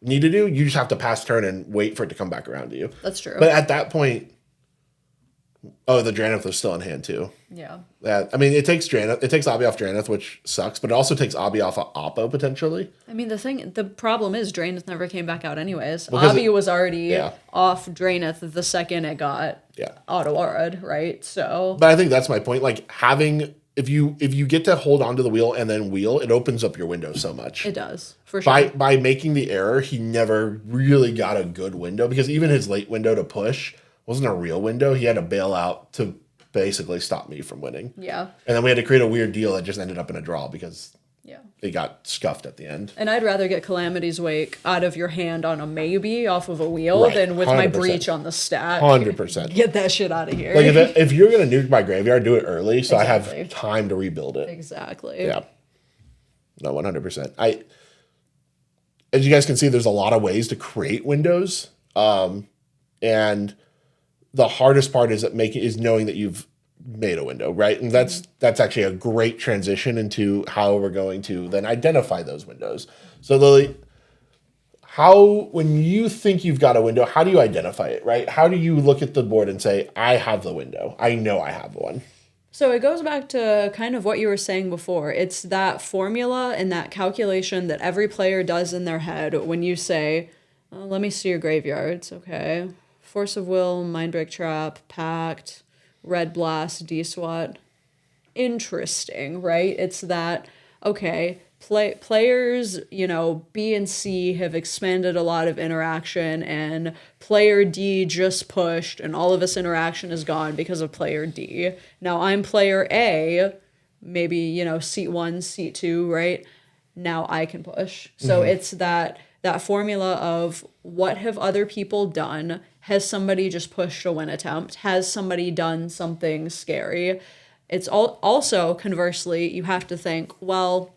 need to do. You just have to pass turn and wait for it to come back around to you. That's true. But at that point, the Draneth is still in hand too. Yeah. I mean, it takes Obby off Draneth, which sucks, but it also takes Obby off of Oppo potentially. I mean, the problem is Draneth never came back out anyways. Obby was already off Draneth the second it got auto-aura'd, right? So. But I think that's my point. Like, if you get to hold onto the wheel and then wheel, it opens up your window so much. It does, for sure. By making the error, he never really got a good window, because even his late window to push wasn't a real window. He had to bail out to basically stop me from winning. Yeah. And then we had to create a weird deal that just ended up in a draw because it got scuffed at the end. And I'd rather get Calamity's Wake out of your hand on a maybe off of a wheel than with 100%. My breach on the stack. 100%. Get that shit out of here. Like, if you're going to nuke my graveyard, do it early so I have time to rebuild it. Exactly. Yeah. No, 100%. As you guys can see, there's a lot of ways to create windows. And the hardest part is knowing that you've made a window, right? And that's actually a great transition into how we're going to then identify those windows. So Lily, when you think you've got a window, how do you identify it, right? How do you look at the board and say, I have the window. I know I have one. So it goes back to kind of what you were saying before. It's that formula and that calculation that every player does in their head when you say, oh, let me see your graveyards, okay? Force of Will, Mindbreak Trap, Pact, Red Blast, D-Swat. Interesting, right? It's that, okay, players, B and C have expanded a lot of interaction, and player D just pushed, and all of this interaction is gone because of player D. Now I'm player A, maybe, seat 1, seat 2, right? Now I can push. So it's that formula of what have other people done? Has somebody just pushed a win attempt? Has somebody done something scary? It's also, conversely, you have to think, well,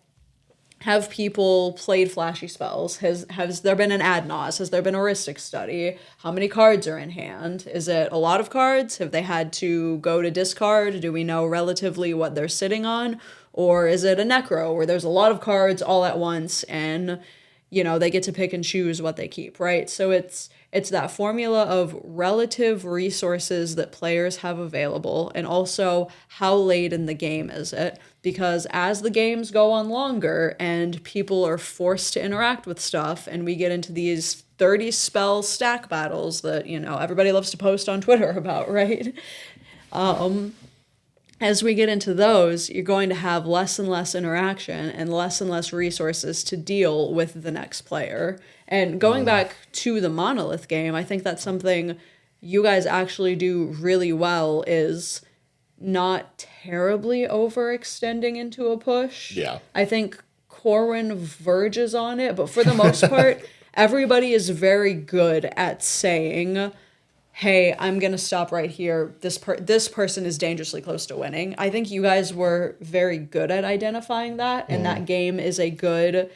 Have people played flashy spells? Has there been an ad nos? Has there been a heuristic study? How many cards are in hand? Is it a lot of cards? Have they had to go to discard? Do we know relatively what they're sitting on? Or is it a necro where there's a lot of cards all at once and they get to pick and choose what they keep, right? So it's that formula of relative resources that players have available and also how late in the game is it? Because as the games go on longer and people are forced to interact with stuff and we get into these 30 spell stack battles that, everybody loves to post on Twitter about, right? As we get into those, you're going to have less and less interaction and less resources to deal with the next player. And going back to the Monolith game, I think that's something you guys actually do really well is not terribly overextending into a push. Yeah. I think Corwin verges on it, but for the most part, everybody is very good at saying, hey, I'm going to stop right here. This person is dangerously close to winning. I think you guys were very good at identifying that, and that game is a good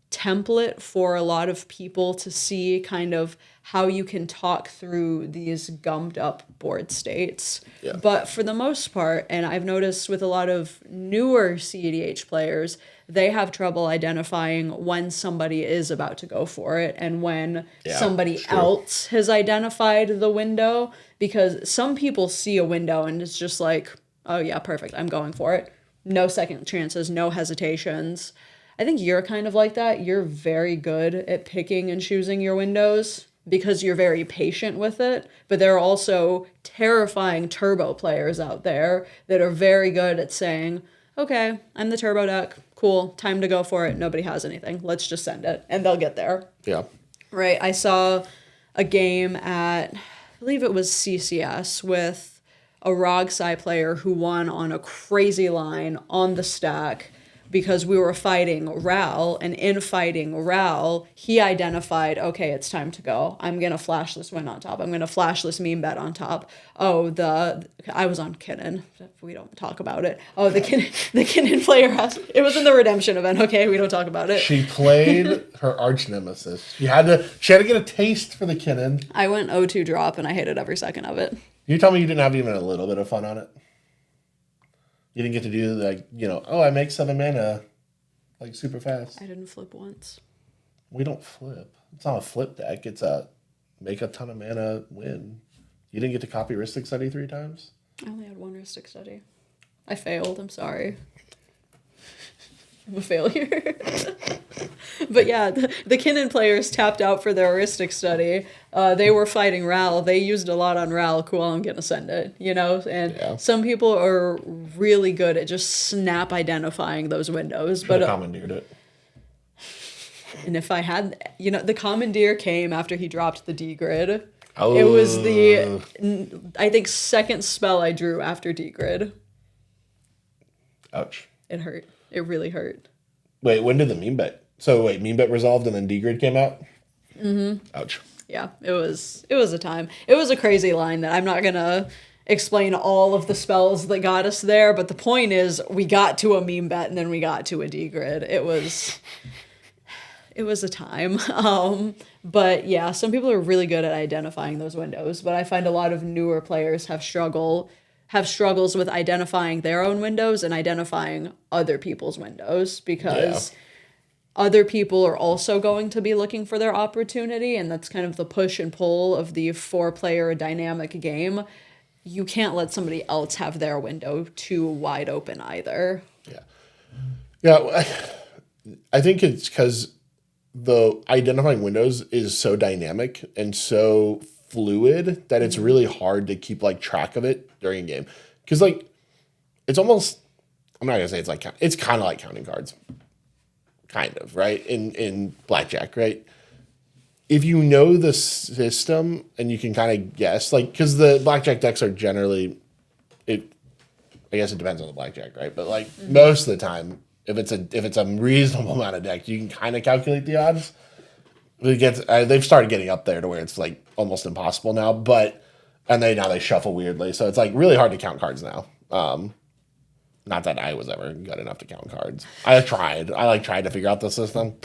template for a lot of people to see kind of how you can talk through these gummed up board states. Yeah. But for the most part, and I've noticed with a lot of newer CEDH players, they have trouble identifying when somebody is about to go for it and when somebody else has identified the window, because some people see a window and it's just like, oh yeah, perfect, I'm going for it. No second chances, no hesitations. I think you're kind of like that. You're very good at picking and choosing your windows because you're very patient with it. But there are also terrifying turbo players out there that are very good at saying, okay, I'm the turbo deck. Cool, time to go for it. Nobody has anything. Let's just send it. And they'll get there. Yeah. Right. I saw a game at, I believe it was CCS, with a Rogsai player who won on a crazy line on the stack because we were fighting Ral, and in fighting Ral, he identified, okay, it's time to go. I'm going to flash this win on top. I'm going to flash this meme bet on top. Oh, I was on Kinnan. We don't talk about it. Oh, the Kinnan player it was in the redemption event. Okay, we don't talk about it. She played her arch nemesis. She had to get a taste for the Kinnan. I went 0-2 drop, and I hated every second of it. You tell me you didn't have even a little bit of fun on it? You didn't get to do I make 7 mana super fast. I didn't flip once. We don't flip. It's not a flip deck. It's a make a ton of mana win. You didn't get to copy Ristic Study 3 times? I only had one Ristic Study. I failed. I'm sorry. I'm a failure. But yeah, the Kinnan players tapped out for their heuristic study. They were fighting Ral. They used a lot on Ral. Cool, I'm going to send it, And some people are really good at just snap identifying those windows. Should have commandeered it. And if I had, the commandeer came after he dropped the D-grid. Oh. It was I think, second spell I drew after D-grid. Ouch. It hurt. It really hurt. Wait, when did the meme bet? So wait, meme bet resolved and then D-grid came out? Mm-hmm. Ouch. Yeah, it was a time. It was a crazy line that I'm not going to explain all of the spells that got us there, but the point is we got to a meme bet and then we got to a D-grid. It was a time. But yeah, some people are really good at identifying those windows, but I find a lot of newer players have struggles with identifying their own windows and identifying other people's windows, because other people are also going to be looking for their opportunity, and that's kind of the push and pull of the 4-player dynamic game. You can't let somebody else have their window too wide open either. Yeah, I think it's because the identifying windows is so dynamic and so fluid that it's really hard to keep track of it during a game, because it's almost, I'm not gonna say it's kind of like counting cards, kind of, right, in blackjack, right? If you know the system and you can kind of guess, because the blackjack decks are generally, I guess it depends on the blackjack, right, but most of the time, if it's a reasonable amount of deck, you can kind of calculate the odds. They've started getting up there to where it's almost impossible now, now they shuffle weirdly, so it's really hard to count cards now. Not that I was ever good enough to count cards. I tried. I tried to figure out the system.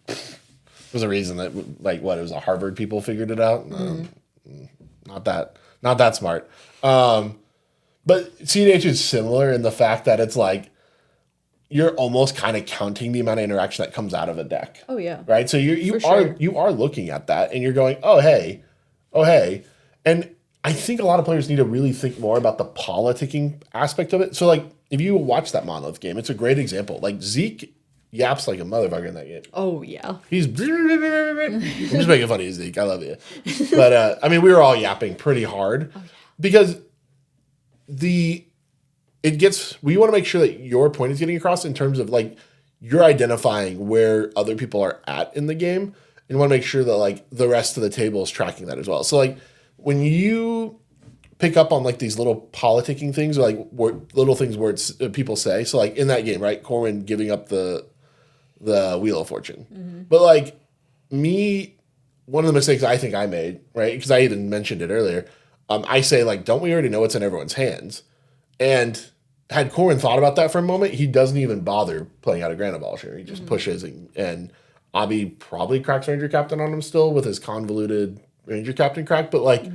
There's a reason that it was a Harvard people figured it out. Not that smart. But CEDH is similar in the fact that it's like you're almost kind of counting the amount of interaction that comes out of a deck. Oh yeah. Right. So you are looking at that and you're going, oh hey, and I think a lot of players need to really think more about the politicking aspect of it. So like if you watch that Monolith game, it's a great example. Like Zeke yaps like a motherfucker in that game. Oh yeah. He's I'm just making fun of you, Zeke. I love you. But I mean, we were all yapping pretty hard because we want to make sure that your point is getting across in terms of like you're identifying where other people are at in the game, and you want to make sure that like the rest of the table is tracking that as well. So like when you pick up on like these little politicking things or like little things people say. So like in that game, right, Corwin giving up the Wheel of Fortune, but like one of the mistakes I think I made, right, because I even mentioned it earlier. I say like, don't we already know what's in everyone's hands? And had Corwin thought about that for a moment, he doesn't even bother playing out a Grand Abolisher. He just pushes and Abi probably cracks Ranger Captain on him still with his convoluted Ranger Captain crack, but like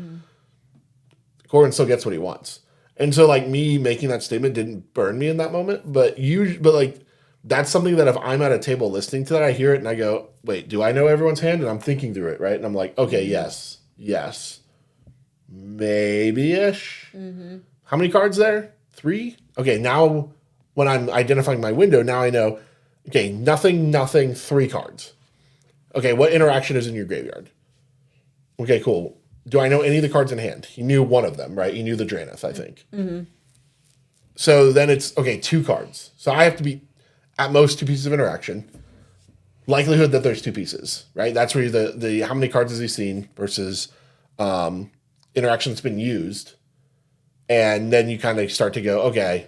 Corwin still gets what he wants. And so like me making that statement didn't burn me in that moment, but like that's something that if I'm at a table listening to that, I hear it and I go, wait, do I know everyone's hand? And I'm thinking through it, right? And I'm like, okay, yes, maybe-ish. How many cards there? 3? Okay, now when I'm identifying my window, now I know, okay, nothing, 3 cards. Okay, what interaction is in your graveyard? Okay, cool. Do I know any of the cards in hand? He knew one of them, right? He knew the Draenith, I think. So then it's, okay, 2 cards. So I have to be at most 2 pieces of interaction. Likelihood that there's 2 pieces, right? That's where the how many cards has he seen versus interaction that's been used. And then you kind of start to go, okay,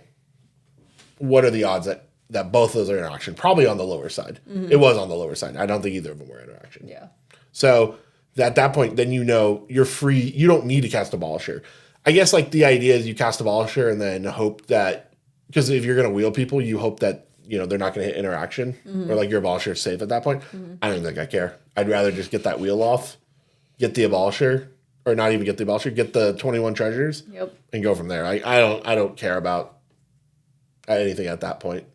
what are the odds that both of those are interaction? Probably on the lower side. It was on the lower side. I don't think either of them were interaction. Yeah. So at that point, then you know you're free. You don't need to cast Abolisher. I guess like the idea is you cast Abolisher and then hope that, because if you're going to wheel people, you hope that, you know, they're not going to hit interaction or like your Abolisher is safe at that point. I don't think I care. I'd rather just get that wheel off, get the Abolisher, or not even get the Abolisher, get the 21 treasures and go from there. I don't care about anything at that point.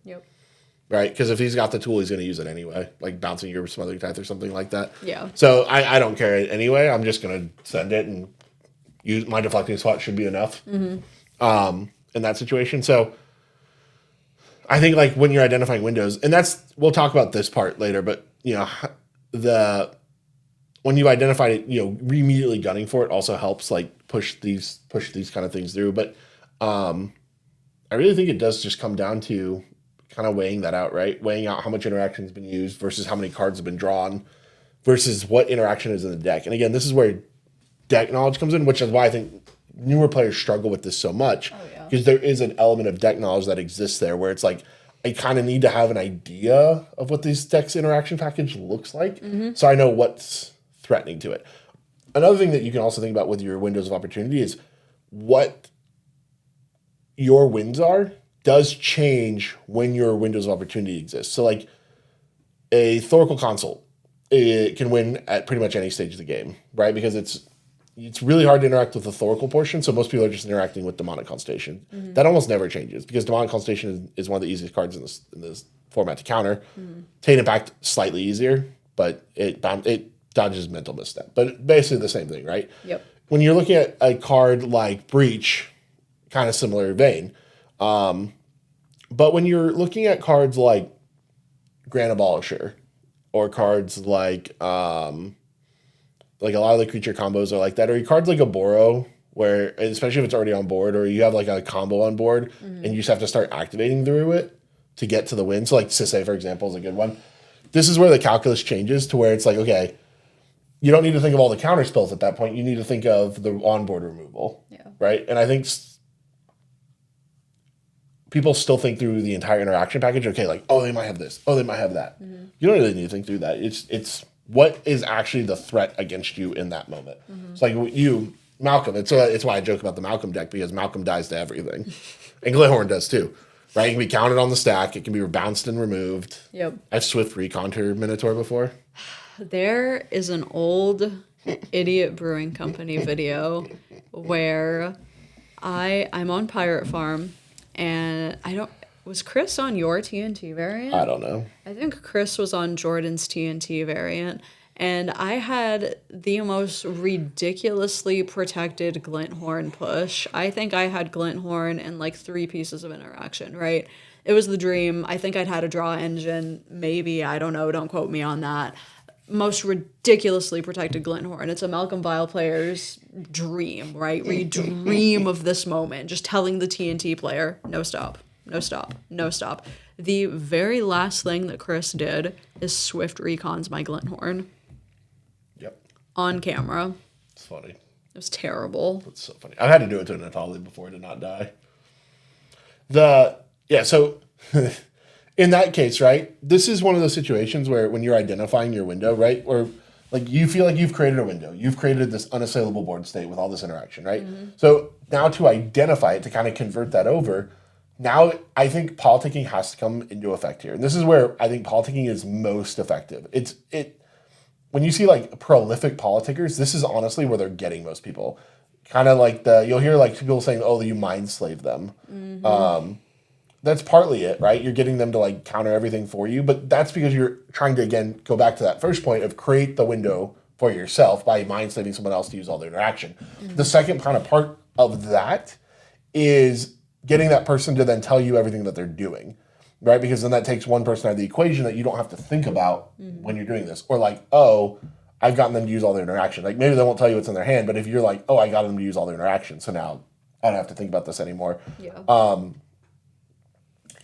Right? Because if he's got the tool, he's going to use it anyway, like bouncing your Smothering Tithe or something like that. Yeah. So I don't care anyway. I'm just going to send it and use my deflecting spot should be enough in that situation. So I think like when you're identifying windows, and we'll talk about this part later, but you know, when you've identified it, you know, immediately gunning for it also helps like push these kind of things through. But I really think it does just come down to kind of weighing that out, right? Weighing out how much interaction has been used versus how many cards have been drawn versus what interaction is in the deck. And again, this is where deck knowledge comes in, which is why I think newer players struggle with this so much, because there is an element of deck knowledge that exists there where it's like, I kind of need to have an idea of what this deck's interaction package looks like, so I know what's threatening to it. Another thing that you can also think about with your windows of opportunity is what your wins are does change when your windows of opportunity exist. So like a Thoracle Consult, it can win at pretty much any stage of the game, right? Because it's really hard to interact with the Thoracle portion, so most people are just interacting with Demonic Constellation. That almost never changes because Demonic Constellation is one of the easiest cards in this format to counter. Tate Impact, slightly easier, but it dodges Mental Misstep. But basically the same thing, right? Yep. When you're looking at a card like Breach, kind of similar vein, but when you're looking at cards like Grand Abolisher or cards like a lot of the creature combos are like that, or cards like a Boro, where especially if it's already on board, or you have like a combo on board and you just have to start activating through it to get to the win. So like Sisay, for example, is a good one. This is where the calculus changes to where it's like, okay, you don't need to think of all the counter spells at that point. You need to think of the onboard removal, right? And I think people still think through the entire interaction package. Okay, like, oh, they might have this. Oh, they might have that. You don't really need to think through that. It's what is actually the threat against you in that moment. It's like Malcolm. It's why I joke about the Malcolm deck, because Malcolm dies to everything. And Glihorn does too. right? It can be counted on the stack. It can be bounced and removed. Yep. I've Swift recontour Minotaur before. There is an old Idiot Brewing Company video where I'm on Pirate Farm, and was Chris on your TNT variant? I don't know. I think Chris was on Jordan's TNT variant, and I had the most ridiculously protected glint horn push. I think I had glint horn and like 3 pieces of interaction, right? It was the dream. I think I'd had a draw engine, maybe, I don't know, don't quote me on that. Most ridiculously protected glint horn. It's a Malcolm Vile player's dream, right? We dream of this moment, just telling the TNT player, no stop, no stop, no stop. The very last thing that Chris did is Swift recons my glint horn. Yep. On camera. It's funny. It was terrible. It's so funny. I've had to do it to Natali before to not die. So in that case, right, this is one of those situations where when you're identifying your window, right, or like you feel like you've created a window, you've created this unassailable board state with all this interaction, right? Mm-hmm. So now to identify it, to kind of convert that over, now I think politicking has to come into effect here. And this is where I think politicking is most effective. When you see like prolific politickers, this is honestly where they're getting most people. Kind of like you'll hear like people saying, oh, you mind slave them. Mm-hmm. That's partly it, right? You're getting them to like counter everything for you, but that's because you're trying to, again, go back to that first point of create the window for yourself by mind slaving someone else to use all their interaction. Mm-hmm. The second kind of part of that is getting that person to then tell you everything that they're doing, right? Because then that takes one person out of the equation that you don't have to think about when you're doing this. Or like, oh, I've gotten them to use all their interaction. Like maybe they won't tell you what's in their hand, but if you're like, oh, I got them to use all their interaction, so now I don't have to think about this anymore. Yeah.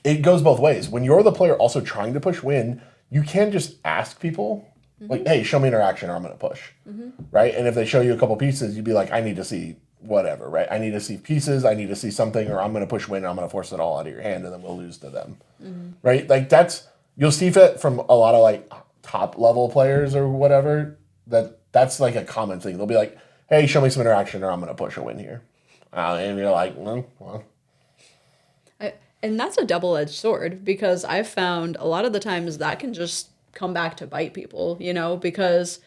It goes both ways. When you're the player also trying to push win, you can just ask people, like, hey, show me interaction or I'm going to push, right? And if they show you a couple pieces, you'd be like, I need to see whatever, right? I need to see pieces, I need to see something, or I'm going to push win and I'm going to force it all out of your hand and then we'll lose to them, right? Like you'll see it from a lot of like top level players or whatever, that's like a common thing. They'll be like, hey, show me some interaction or I'm going to push a win here. And you're like, well. And that's a double-edged sword because I've found a lot of the times that can just come back to bite people, because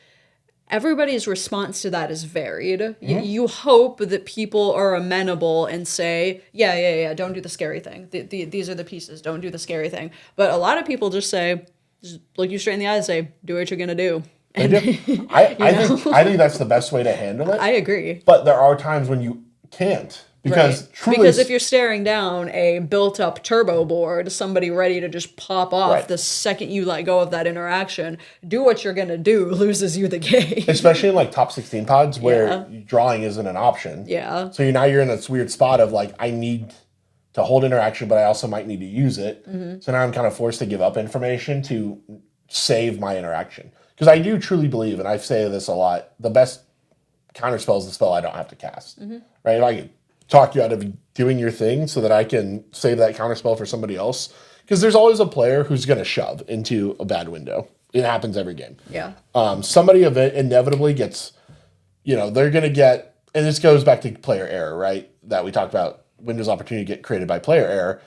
everybody's response to that is varied. Mm-hmm. You hope that people are amenable and say, yeah, don't do the scary thing. These are the pieces, don't do the scary thing. But a lot of people just say, just look you straight in the eye and say, do what you're going to do. And, I think that's the best way to handle it. I agree. But there are times when you can't. Because if you're staring down a built-up turbo board, somebody ready to just pop off the second you let go of that interaction, do what you're going to do loses you the game. Especially in like top 16 pods where drawing isn't an option. Yeah. So you're in this weird spot of like, I need to hold interaction, but I also might need to use it. Mm-hmm. So now I'm kind of forced to give up information to save my interaction. Because I do truly believe, and I say this a lot, the best counterspell is the spell I don't have to cast. Mm-hmm. Right? If I can talk you out of doing your thing so that I can save that counterspell for somebody else. Because there's always a player who's going to shove into a bad window. It happens every game. Yeah. Somebody inevitably gets, they're going to get, and this goes back to player error, right? That we talked about windows opportunity get created by player error.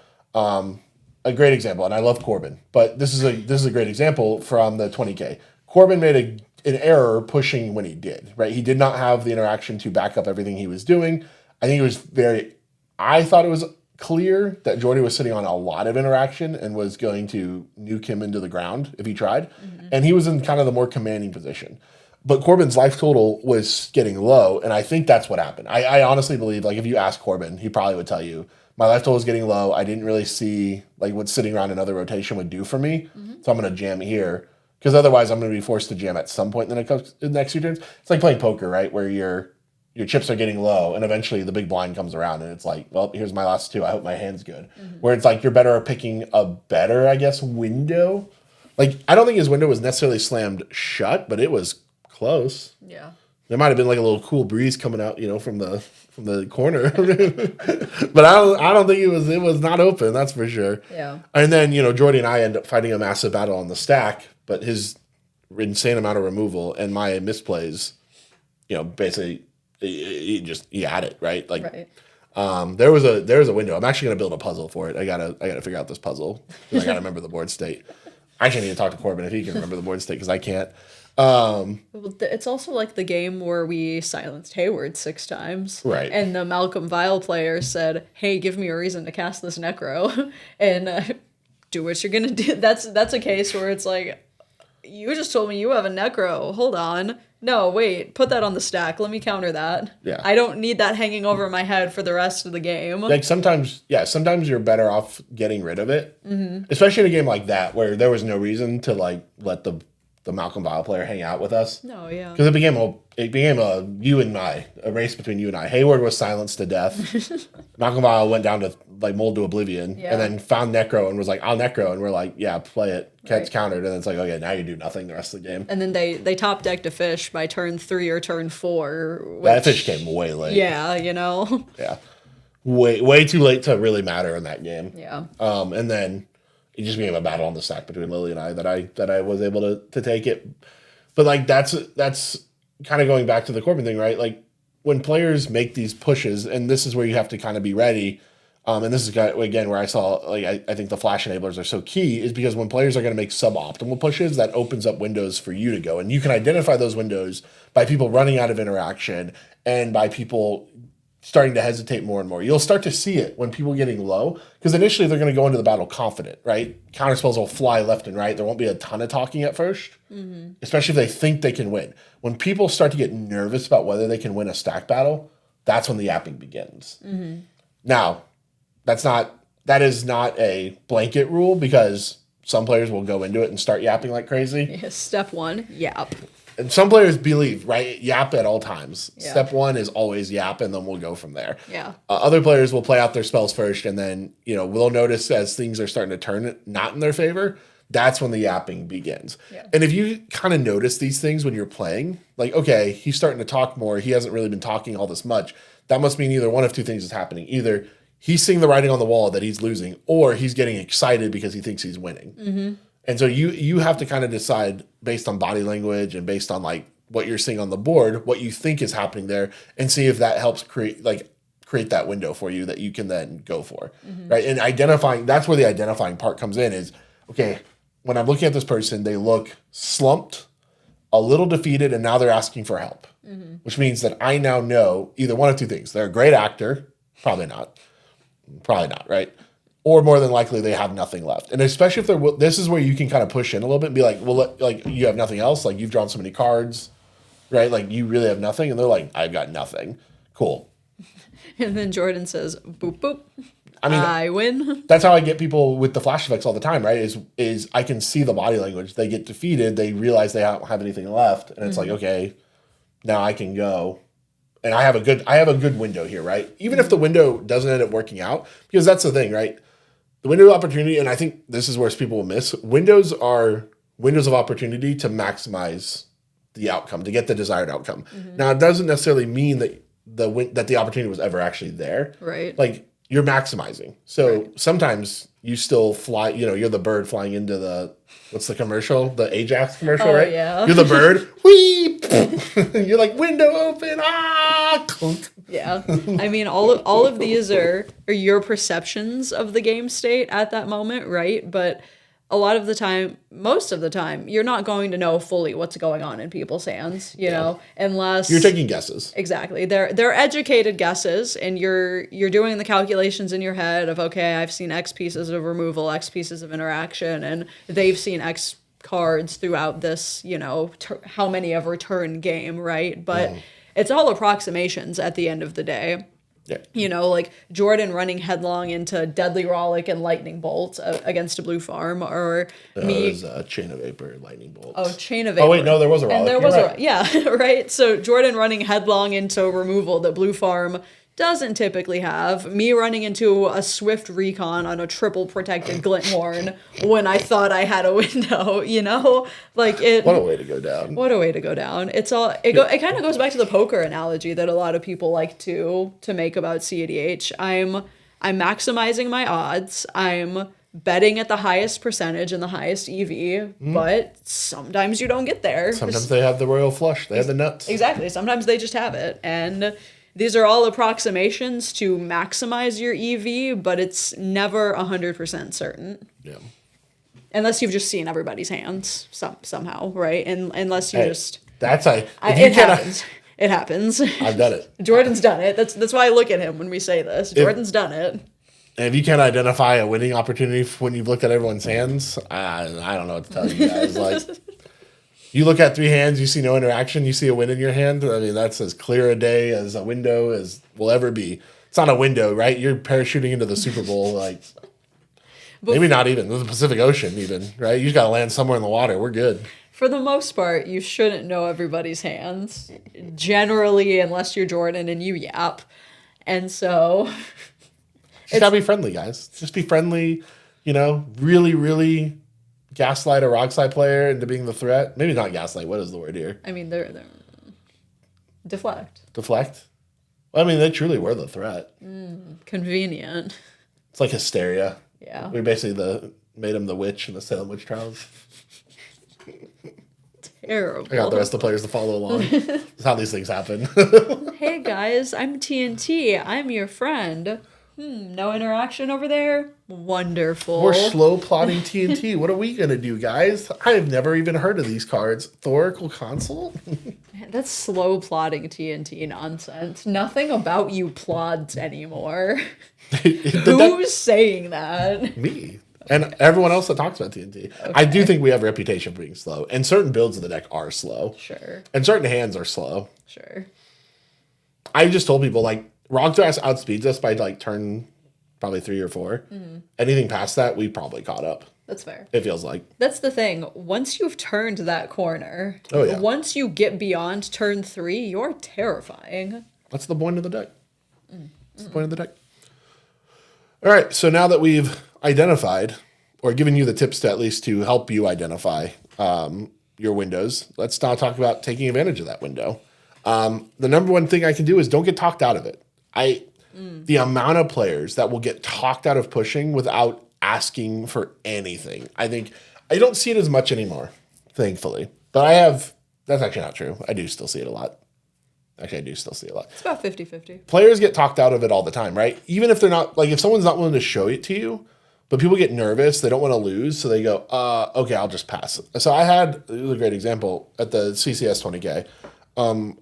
A great example, and I love Corbin, but this is a great example from the 20K. Corbin made an error pushing when he did, right? He did not have the interaction to back up everything he was doing. I think I thought it was clear that Jordy was sitting on a lot of interaction and was going to nuke him into the ground if he tried. Mm-hmm. And he was in kind of the more commanding position. But Corbin's life total was getting low, and I think that's what happened. I honestly believe, like, if you ask Corbin, he probably would tell you, my life total was getting low. I didn't really see, like, what sitting around another rotation would do for me, so I'm going to jam here. Because otherwise, I'm going to be forced to jam at some point in the next few turns. It's like playing poker, right, where your chips are getting low, and eventually the big blind comes around, and it's like, well, here's my last two. I hope my hand's good. Mm-hmm. Where it's like you're better at picking a better, I guess, window. Like, I don't think his window was necessarily slammed shut, but it was close. Yeah. There might have been like a little cool breeze coming out, from the corner. But I don't think it was not open, that's for sure. Yeah. And then, Jordy and I end up fighting a massive battle on the stack, but his insane amount of removal and my misplays, basically he had it, right? Like, There was a window. I'm actually gonna build a puzzle for it. I gotta figure out this puzzle. I gotta remember the board state. I actually need to talk to Corbin if he can remember the board state because I can't. It's also like the game where we silenced Hayward 6 times. Right. And the Malcolm Vile player said, hey, give me a reason to cast this Necro. And do what you're going to do. That's a case where it's like, you just told me you have a Necro. Hold on. No, wait. Put that on the stack. Let me counter that. Yeah. I don't need that hanging over my head for the rest of the game. Like sometimes you're better off getting rid of it. Especially in a game like that where there was no reason to like let the Malcolm Vile player hang out with us. No, yeah. Because it became a race between you and I. Hayward was silenced to death. Malcolm Vile went down to like mold to oblivion, and then found Necro and was like, "I'll Necro," and we're like, "Yeah, play it." It's countered, and it's like, "Okay, now you do nothing the rest of the game." And then they top decked a fish by turn 3 or turn 4. That fish came way late. Yeah, you know. Yeah, way too late to really matter in that game. Yeah. And then it just became a battle on the stack between Lily and I that I was able to take it. But like that's kind of going back to the Corbin thing, right? Like when players make these pushes, and this is where you have to kind of be ready. And this is again where I saw like I think the flash enablers are so key is because when players are going to make suboptimal pushes, that opens up windows for you to go, and you can identify those windows by people running out of interaction and by people starting to hesitate more and more. You'll start to see it when people getting low, because initially they're going to go into the battle confident, right? Counterspells will fly left and right. There won't be a ton of talking at first, especially if they think they can win. When people start to get nervous about whether they can win a stack battle, that's when the yapping begins. Now, that is not a blanket rule, because some players will go into it and start yapping like crazy. Yeah, step 1, yap. And some players believe, right, yap at all times. Yeah. Step 1 is always yap, and then we'll go from there. Yeah. Other players will play out their spells first, and then, we'll notice as things are starting to turn not in their favor, that's when the yapping begins. Yeah. And if you kind of notice these things when you're playing, like, okay, he's starting to talk more, he hasn't really been talking all this much, that must mean either one of two things is happening. Either he's seeing the writing on the wall that he's losing, or he's getting excited because he thinks he's winning. And so you have to kind of decide based on body language and based on like what you're seeing on the board, what you think is happening there, and see if that helps create that window for you that you can then go for, right? And identifying, that's where the identifying part comes in is, okay, when I'm looking at this person, they look slumped, a little defeated, and now they're asking for help, which means that I now know either one of two things. They're a great actor, probably not, right? Or more than likely they have nothing left. And especially if this is where you can kind of push in a little bit and be like, well, like you have nothing else. Like you've drawn so many cards, right? Like you really have nothing. And they're like, I've got nothing. Cool. And then Jordan says, boop, boop. I mean, I win. That's how I get people with the flash effects all the time, right? Is I can see the body language. They get defeated. They realize they don't have anything left. And it's like, okay, now I can go. And I have a good window here, right? Even if the window doesn't end up working out, because that's the thing, right? The window of opportunity, and I think this is where people will miss, windows are windows of opportunity to maximize the outcome, to get the desired outcome. Now, it doesn't necessarily mean that the opportunity was ever actually there. Right. Like, you're maximizing. So sometimes you still fly, you're the bird flying into the, what's the commercial? The Ajax commercial, right? Yeah. You're the bird. Whee! You're like, window open. Ah! Yeah. I mean, all of these are your perceptions of the game state at that moment, right? But a lot of the time, most of the time, you're not going to know fully what's going on in people's hands, you know, unless you're taking guesses. Exactly. They're educated guesses, and you're doing the calculations in your head of, okay, I've seen X pieces of removal, X pieces of interaction, and they've seen X cards throughout this, how many ever turn game, right? But it's all approximations at the end of the day. Yeah. Like Jordan running headlong into Deadly Rollick and Lightning Bolt against a blue farm, or me. It was Chain of Vapor, Lightning Bolt. Oh, Chain of Vapor. Oh, wait, no, there was a Rollick. And there was yeah, right? So Jordan running headlong into removal that blue farm doesn't typically have. Me running into a Swift Recon on a triple protected Glinthorn when I thought I had a window, Like it. What a way to go down. What a way to go down. It kind of goes back to the poker analogy that a lot of people like to make about CEDH. I'm maximizing my odds. I'm betting at the highest percentage and the highest EV, but sometimes you don't get there. Sometimes they have the royal flush. They have the nuts. Exactly. Sometimes they just have it. And these are all approximations to maximize your EV, but it's never 100% certain. Yeah. Unless you've just seen everybody's hands somehow, right? And unless you just... It happens. It happens. I've done it. Jordan's done it. That's why I look at him when we say this. Jordan's done it. And if you can't identify a winning opportunity when you've looked at everyone's hands, I don't know what to tell you guys. Like, you look at 3 hands, you see no interaction, you see a win in your hand. I mean, that's as clear a day as a window as will ever be. It's not a window, right? You're parachuting into the Super Bowl, like... Maybe not even the Pacific Ocean, even, right? You just got to land somewhere in the water. We're good. For the most part, you shouldn't know everybody's hands, generally, unless you're Jordan and you yap. And so... Just got to be friendly, guys. Just be friendly, really, really gaslight a rock slide player into being the threat. Maybe not gaslight. What is the word here? I mean, they're deflect. Deflect? Well, I mean, they truly were the threat. Convenient. It's like hysteria. Yeah. We basically made him the witch in the Salem witch trials. Terrible. I got the rest of the players to follow along. That's how these things happen. Hey guys, I'm TNT. I'm your friend. No interaction over there? Wonderful. We're slow plotting TNT. What are we going to do, guys? I have never even heard of these cards. Thoracle Console? That's slow plotting TNT nonsense. Nothing about you plods anymore. Who's saying that? Me. And everyone else that talks about TNT. Okay. I do think we have a reputation for being slow. And certain builds of the deck are slow. Sure. And certain hands are slow. Sure. I just told people, Rogdrass outspeeds us by, turn probably 3 or 4. Mm-hmm. Anything past that, we probably caught up. That's fair. It feels like. That's the thing. Once you've turned that corner, once you get beyond turn 3, you're terrifying. That's the point of the deck. That's the point of the deck. All right, so now that we've identified, or given you the tips to at least to help you identify your windows, let's now talk about taking advantage of that window. The number one thing I can do is don't get talked out of it. The amount of players that will get talked out of pushing without asking for anything. I don't see it as much anymore, thankfully. But that's actually not true. I do still see it a lot. Actually, I do still see it a lot. It's about 50-50. Players get talked out of it all the time, right? Even if they're not, if someone's not willing to show it to you, but people get nervous, they don't want to lose, so they go, okay, I'll just pass. So it was a great example, at the CCS 20K.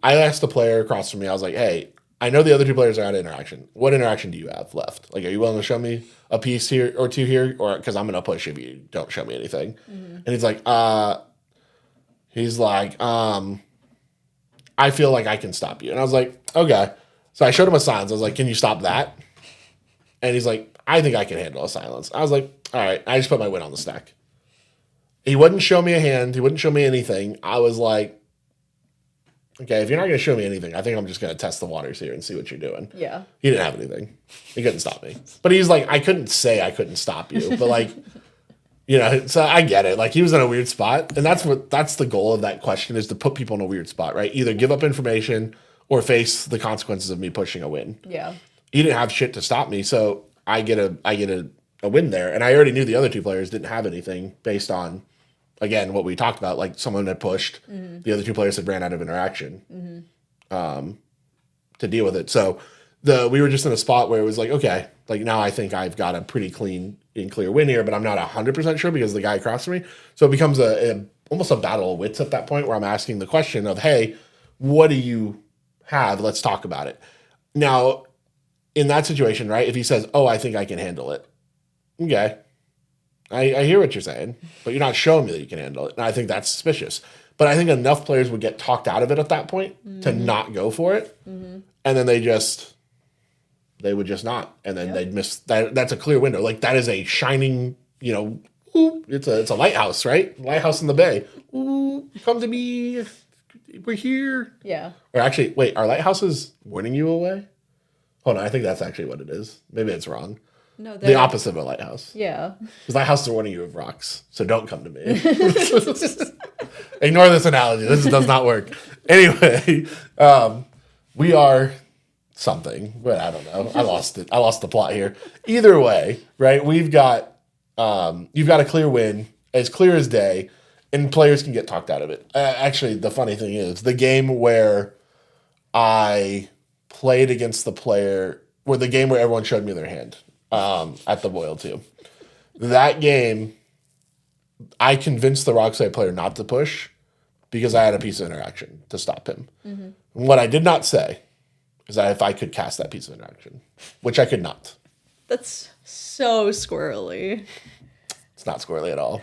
I asked the player across from me, I was like, hey, I know the other 2 players are out of interaction. What interaction do you have left? Are you willing to show me a piece here or 2 here? Or because I'm going to push if you don't show me anything. Mm-hmm. And he's like, I feel like I can stop you. And I was like, okay. So I showed him a silence. I was like, can you stop that? And he's like, I think I can handle a silence. I was like, all right. I just put my win on the stack. He wouldn't show me a hand. He wouldn't show me anything. I was like, okay, if you're not going to show me anything, I think I'm just going to test the waters here and see what you're doing. Yeah. He didn't have anything. He couldn't stop me. But he's like, I couldn't say I couldn't stop you. But so I get it. He was in a weird spot. And that's the goal of that question, is to put people in a weird spot, right? Either give up information or face the consequences of me pushing a win. Yeah. He didn't have shit to stop me, so I get a win there. And I already knew the other 2 players didn't have anything based on, again, what we talked about, someone had pushed, the other 2 players had ran out of interaction to deal with it. So we were just in a spot where it was okay, now I think I've got a pretty clean and clear win here, but I'm not 100% sure because the guy across from me. So it becomes almost a battle of wits at that point, where I'm asking the question of, hey, what do you have? Let's talk about it. Now, in that situation, right, if he says, oh, I think I can handle it. Okay. I hear what you're saying, but you're not showing me that you can handle it. And I think that's suspicious. But I think enough players would get talked out of it at that point to not go for it. Mm-hmm. And then they would just not. And then they'd miss that. That's a clear window. That is a shining, it's a lighthouse, right? Lighthouse in the bay. Ooh, come to me. We're here. Yeah. Or actually, wait, are lighthouses warning you away? Hold on, I think that's actually what it is. Maybe it's wrong. No, the opposite of a lighthouse. Yeah. Because lighthouses are warning you of rocks, so don't come to me. Ignore this analogy. This does not work. Anyway, we are something, but I don't know. I lost it. I lost the plot here. Either way, right? You've got a clear win, as clear as day, and players can get talked out of it. Actually, the funny thing is, the game where I played against the player where the game where everyone showed me their hand at the Boyle 2. That game, I convinced the Rockslide player not to push because I had a piece of interaction to stop him. Mm-hmm. What I did not say is that if I could cast that piece of interaction, which I could not. That's so squirrely. It's not squirrely at all.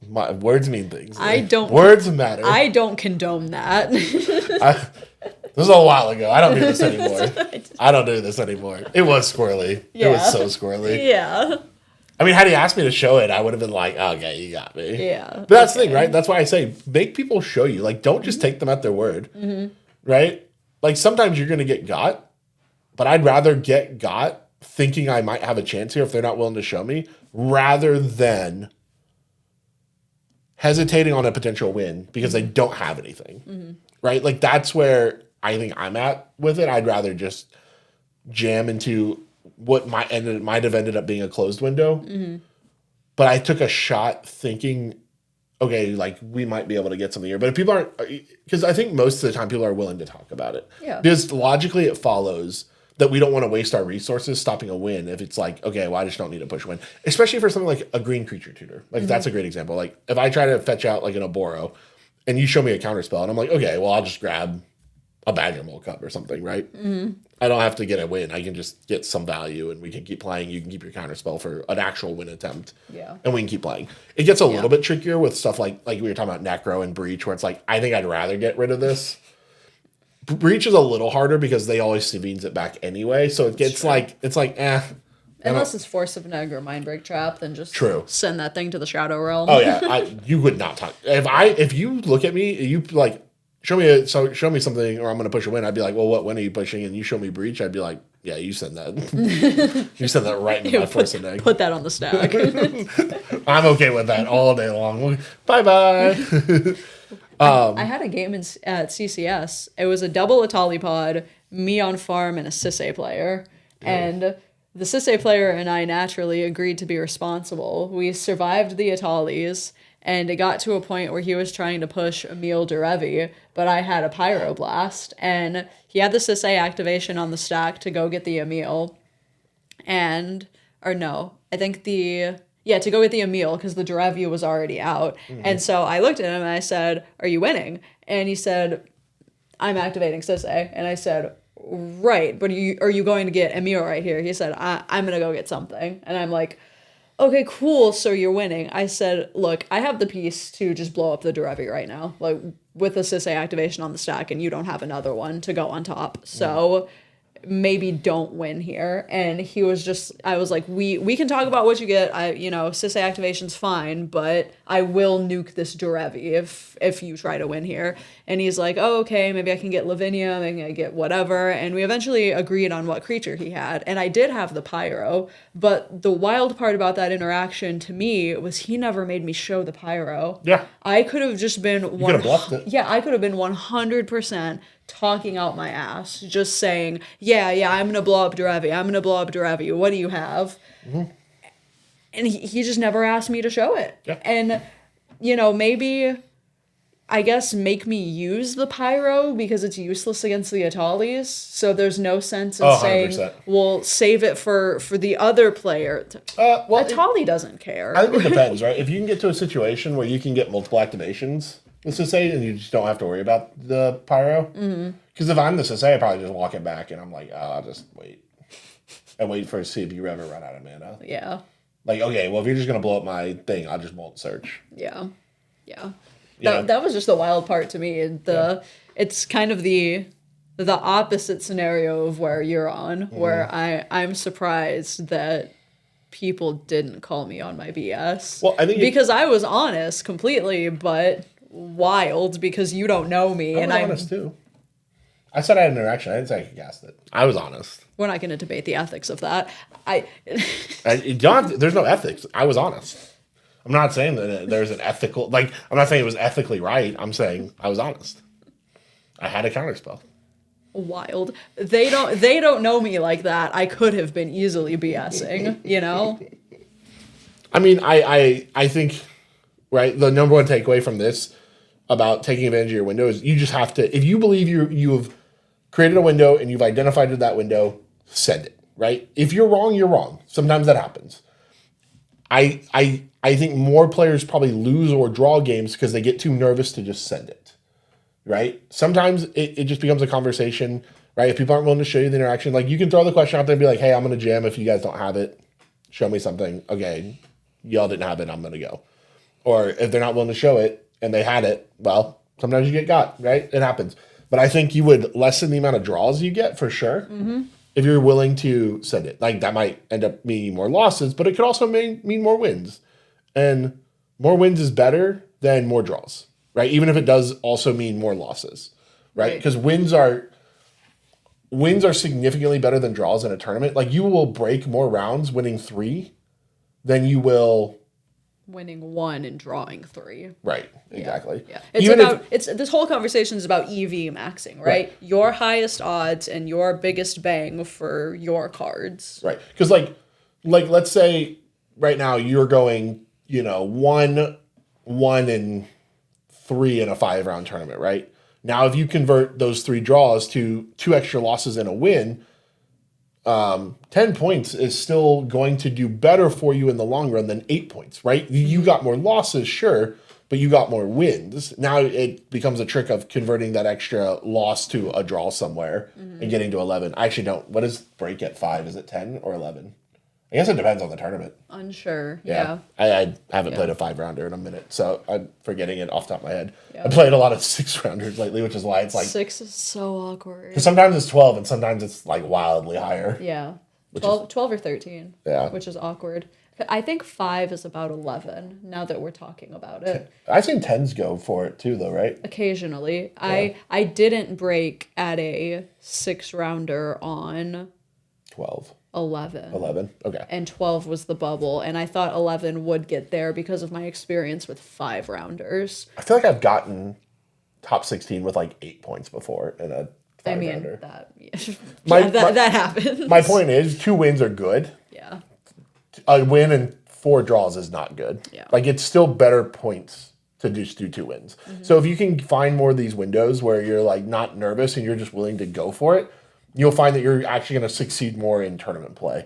My words mean things. Words matter. I don't condone that. This was a while ago. I don't do this anymore. It was squirrely. Yeah. It was so squirrely. Yeah. I mean, had he asked me to show it, I would have been like, okay, you got me. Yeah. But that's the thing, right? That's why I say, make people show you. Like, don't just take them at their word. Mm-hmm. Right? Like, sometimes you're going to get got, but I'd rather get got thinking I might have a chance here if they're not willing to show me, rather than hesitating on a potential win because they don't have anything. Mm-hmm. Right? Like, that's where I think I'm at with it. I'd rather just jam into what might have ended up being a closed window. Mm-hmm. But I took a shot thinking, okay, like, we might be able to get something here. But if people aren't, because I think most of the time people are willing to talk about it. Yeah. Because logically it follows that we don't want to waste our resources stopping a win if it's like, okay, well, I just don't need to push a win. Especially for something like a green creature tutor. Like, that's a great example. Like, if I try to fetch out like an Oboro and you show me a counter spell and I'm like, okay, well, I'll just grab a Badger Mole Cup or something, right? Mm-hmm. I don't have to get a win. I can just get some value and we can keep playing. You can keep your counter spell for an actual win attempt. Yeah. And we can keep playing. It gets a little bit trickier with stuff like we were talking about Necro and Breach, where it's like, I think I'd rather get rid of this. Breach is a little harder because they always Savines it back anyway. So it gets Unless it's Force of Neg or Mindbreak Trap, then just send that thing to the Shadow Realm. Oh yeah, you would not talk. If you look at me, you like show me something, or I'm going to push a win. I'd be like, well, what win are you pushing? And you show me Breach, I'd be like, yeah, you send that. You send that right into my Force of Neg. Put that on the stack. I'm okay with that all day long. Bye bye. I had a game at CCS. It was a double Atali pod, me on farm, and a Sisay player. Yeah. And the Sisay player and I naturally agreed to be responsible. We survived the Atalis, and it got to a point where he was trying to push Emil Derevi, but I had a Pyroblast, and he had the Sisay activation on the stack to go get the Emil. To go get the Emil, because the Derevi was already out. Mm-hmm. And so I looked at him and I said, are you winning? And he said, I'm activating Sisay. And I said, right, but are you going to get Emil right here? He said, I'm going to go get something. And I'm like, okay, cool, so you're winning. I said, look, I have the piece to just blow up the Derevi right now, like with a Sisay activation on the stack, and you don't have another one to go on top. So maybe don't win here. And he was just, I was like, we can talk about what you get. Sisay activation's fine, but I will nuke this Derevi if you try to win here. And he's like, oh, okay, maybe I can get Lavinia, maybe I get whatever. And we eventually agreed on what creature he had. And I did have the Pyro, but the wild part about that interaction to me was he never made me show the Pyro. Yeah. I could have just been you could have bluffed it. Yeah, I could have been 100% talking out my ass, just saying, yeah, I'm going to blow up Derevi. What do you have? Mm-hmm. And he just never asked me to show it. Yeah. And, maybe, I guess, make me use the Pyro because it's useless against the Atalis. So there's no sense in saying, 100%. Well, save it for the other player. Atali doesn't care. I think it depends, right? If you can get to a situation where you can get multiple activations, let's just say, and you just don't have to worry about the Pyro. Because if I'm the Sisay, I probably just walk it back, and I'm like, I'll just wait. And wait for see if you ever run out of mana. Yeah. Like, okay, well, if you're just going to blow up my thing, I'll just Molten Search. Yeah. That was just the wild part to me. It's kind of the opposite scenario of where you're on, where I'm surprised that people didn't call me on my BS. Well, I think because I was honest completely, but wild because you don't know me. I'm honest too. I said I had an interaction. I didn't say I could cast it. I was honest. We're not going to debate the ethics of that. There's no ethics. I was honest. I'm not saying that there's an ethical, I'm not saying it was ethically right. I'm saying I was honest. I had a counterspell. Wild. They don't know me like that. I could have been easily BSing, I mean, I think, right, the number one takeaway from this about taking advantage of your window is you just have to, if you believe you have created a window and you've identified that window, send it, right? If you're wrong, you're wrong. Sometimes that happens. I think more players probably lose or draw games because they get too nervous to just send it, right? Sometimes it just becomes a conversation, right? If people aren't willing to show you the interaction, like you can throw the question out there and be like, hey, I'm going to jam if you guys don't have it. Show me something. Okay, y'all didn't have it, I'm going to go. Or if they're not willing to show it and they had it, well, sometimes you get got, right? It happens. But I think you would lessen the amount of draws you get for sure if you're willing to send it. Like that might end up meaning more losses, but it could also mean more wins. And more wins is better than more draws, right? Even if it does also mean more losses, right? Because wins are significantly better than draws in a tournament. Like you will break more rounds winning 3 than you will winning 1 and drawing 3. Right, exactly. Yeah. It's this whole conversation is about EV maxing, right? Your highest odds and your biggest bang for your cards. Right. Because like let's say right now you're going, 1, 1, and 3 in a 5-round tournament, right? Now if you convert those 3 draws to 2 extra losses and a win, 10 points is still going to do better for you in the long run than 8 points, right? You got more losses, sure, but you got more wins. Now it becomes a trick of converting that extra loss to a draw somewhere and getting to 11. I actually don't. What is break at 5? Is it 10 or 11? I guess it depends on the tournament. Unsure. Yeah. I haven't played a 5-rounder in a minute, so I'm forgetting it off the top of my head. I played a lot of 6-rounders lately, which is why it's like 6 is so awkward. Because sometimes it's 12 and sometimes it's like wildly higher. Yeah. 12 or 13. Yeah. Which is awkward. I think 5 is about 11 now that we're talking about it. I've seen 10s go for it too, though, right? Occasionally. Yeah. I didn't break at a 6-rounder on 12. 11. 11, okay. And 12 was the bubble, and I thought 11 would get there because of my experience with 5-rounders. I feel like I've gotten top 16 with like 8 points before in a 5-rounder. That happens. My point is 2 wins are good. Yeah. A win and 4 draws is not good. Yeah. Like it's still better points to just do 2 wins. So if you can find more of these windows where you're like not nervous and you're just willing to go for it, you'll find that you're actually going to succeed more in tournament play.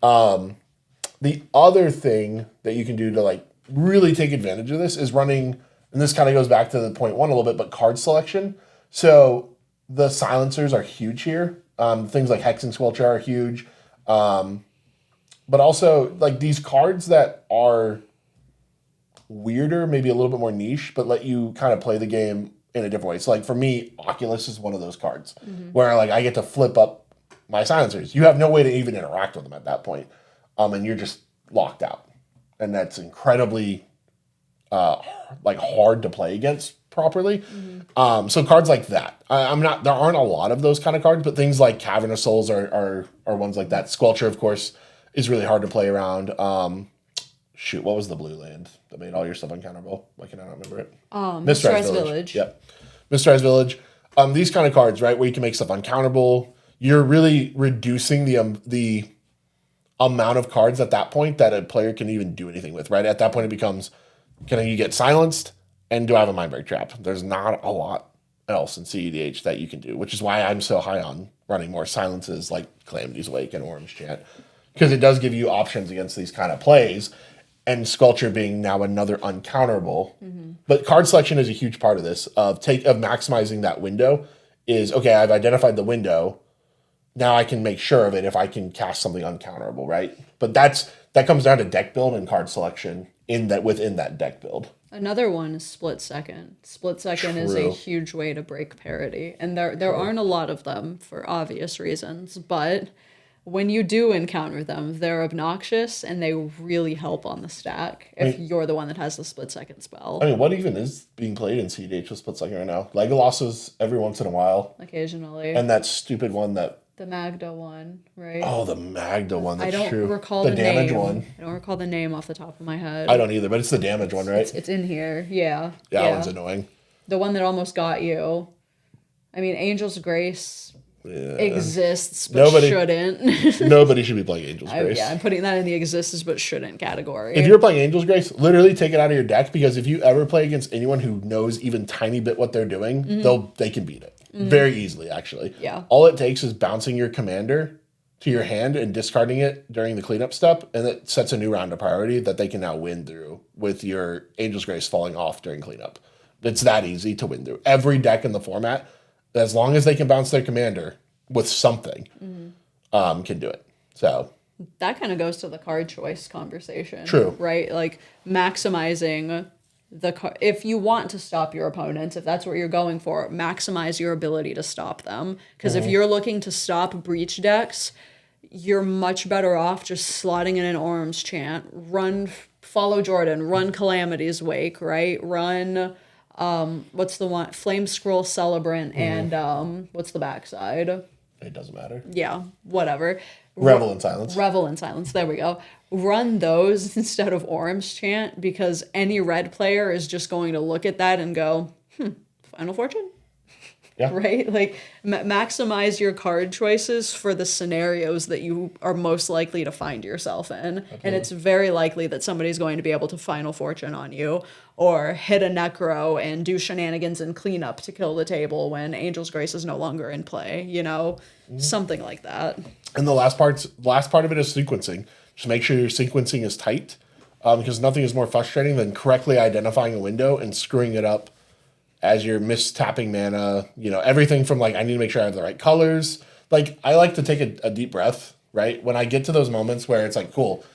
The other thing that you can do to like really take advantage of this is running, and this kind of goes back to the point 1 a little bit, but card selection. So the silencers are huge here. Things like Hex and Squelcher are huge. But also like these cards that are weirder, maybe a little bit more niche, but let you kind of play the game in a different way. So like for me, Oculus is one of those cards where like I get to flip up my silencers. You have no way to even interact with them at that point. And you're just locked out. And that's incredibly like hard to play against properly. So cards like that. There aren't a lot of those kind of cards, but things like Cavern of Souls are ones like that. Squelcher, of course, is really hard to play around. What was the blue land that made all your stuff uncounterable? Why can I not remember it? Mysterized Village. Yep. Mysterized Village. These kind of cards, right, where you can make stuff uncounterable. You're really reducing the amount of cards at that point that a player can even do anything with, right? At that point, it becomes, can you get silenced? And do I have a Mind Break Trap? There's not a lot else in CEDH that you can do, which is why I'm so high on running more silences like Calamity's Wake and Orange Chant. Because it does give you options against these kind of plays. And Sculpture being now another uncounterable. But card selection is a huge part of this, of maximizing that window is, okay, I've identified the window. Now I can make sure of it if I can cast something uncounterable, right? But that comes down to deck build and card selection within that deck build. Another one is Split Second. Split Second is a huge way to break parity. And there aren't a lot of them for obvious reasons, but when you do encounter them, they're obnoxious and they really help on the stack if you're the one that has the Split Second spell. I mean, what even is being played in CEDH with Split Second right now? Legolas every once in a while. Occasionally. And that stupid one that... The Magda one, right? Oh, the Magda one, that's true. I don't recall the damage name. one. I don't recall the name off the top of my head. I don't either, but it's the damage one, right? It's in here, yeah. Yeah, that one's annoying. The one that almost got you. I mean, Angel's Grace exists, but shouldn't. Nobody should be playing Angel's Grace. I'm putting that in the exists but shouldn't category. If you're playing Angel's Grace, literally take it out of your deck, because if you ever play against anyone who knows even tiny bit what they're doing, they can beat it. very easily, actually. Yeah. All it takes is bouncing your commander to your hand and discarding it during the cleanup step, and it sets a new round of priority that they can now win through with your Angel's Grace falling off during cleanup. It's that easy to win through. Every deck in the format, as long as they can bounce their commander with something, can do it. So that kind of goes to the card choice conversation. True. Right? Like maximizing if you want to stop your opponents, if that's what you're going for, maximize your ability to stop them. Because if you're looking to stop breach decks, you're much better off just slotting in an Orm's Chant, run Follow Jordan, run Calamity's Wake, right? Run what's the one? Flame Scroll Celebrant and what's the backside? it doesn't matter. Yeah, whatever. Revel in Silence. Revel in Silence. There we go. Run those instead of Orm's Chant, because any red player is just going to look at that and go, Final Fortune? Yeah. Right? Like, maximize your card choices for the scenarios that you are most likely to find yourself in. Absolutely. And it's very likely that somebody's going to be able to Final Fortune on you or hit a Necro and do shenanigans and cleanup to kill the table when Angel's Grace is no longer in play, you know? Something like that. And the last part of it is sequencing. Just make sure your sequencing is tight, because nothing is more frustrating than correctly identifying a window and screwing it up as you're mistapping mana. You know, everything from like, I need to make sure I have the right colors. Like, I like to take a deep breath, right? When I get to those moments where it's like, cool,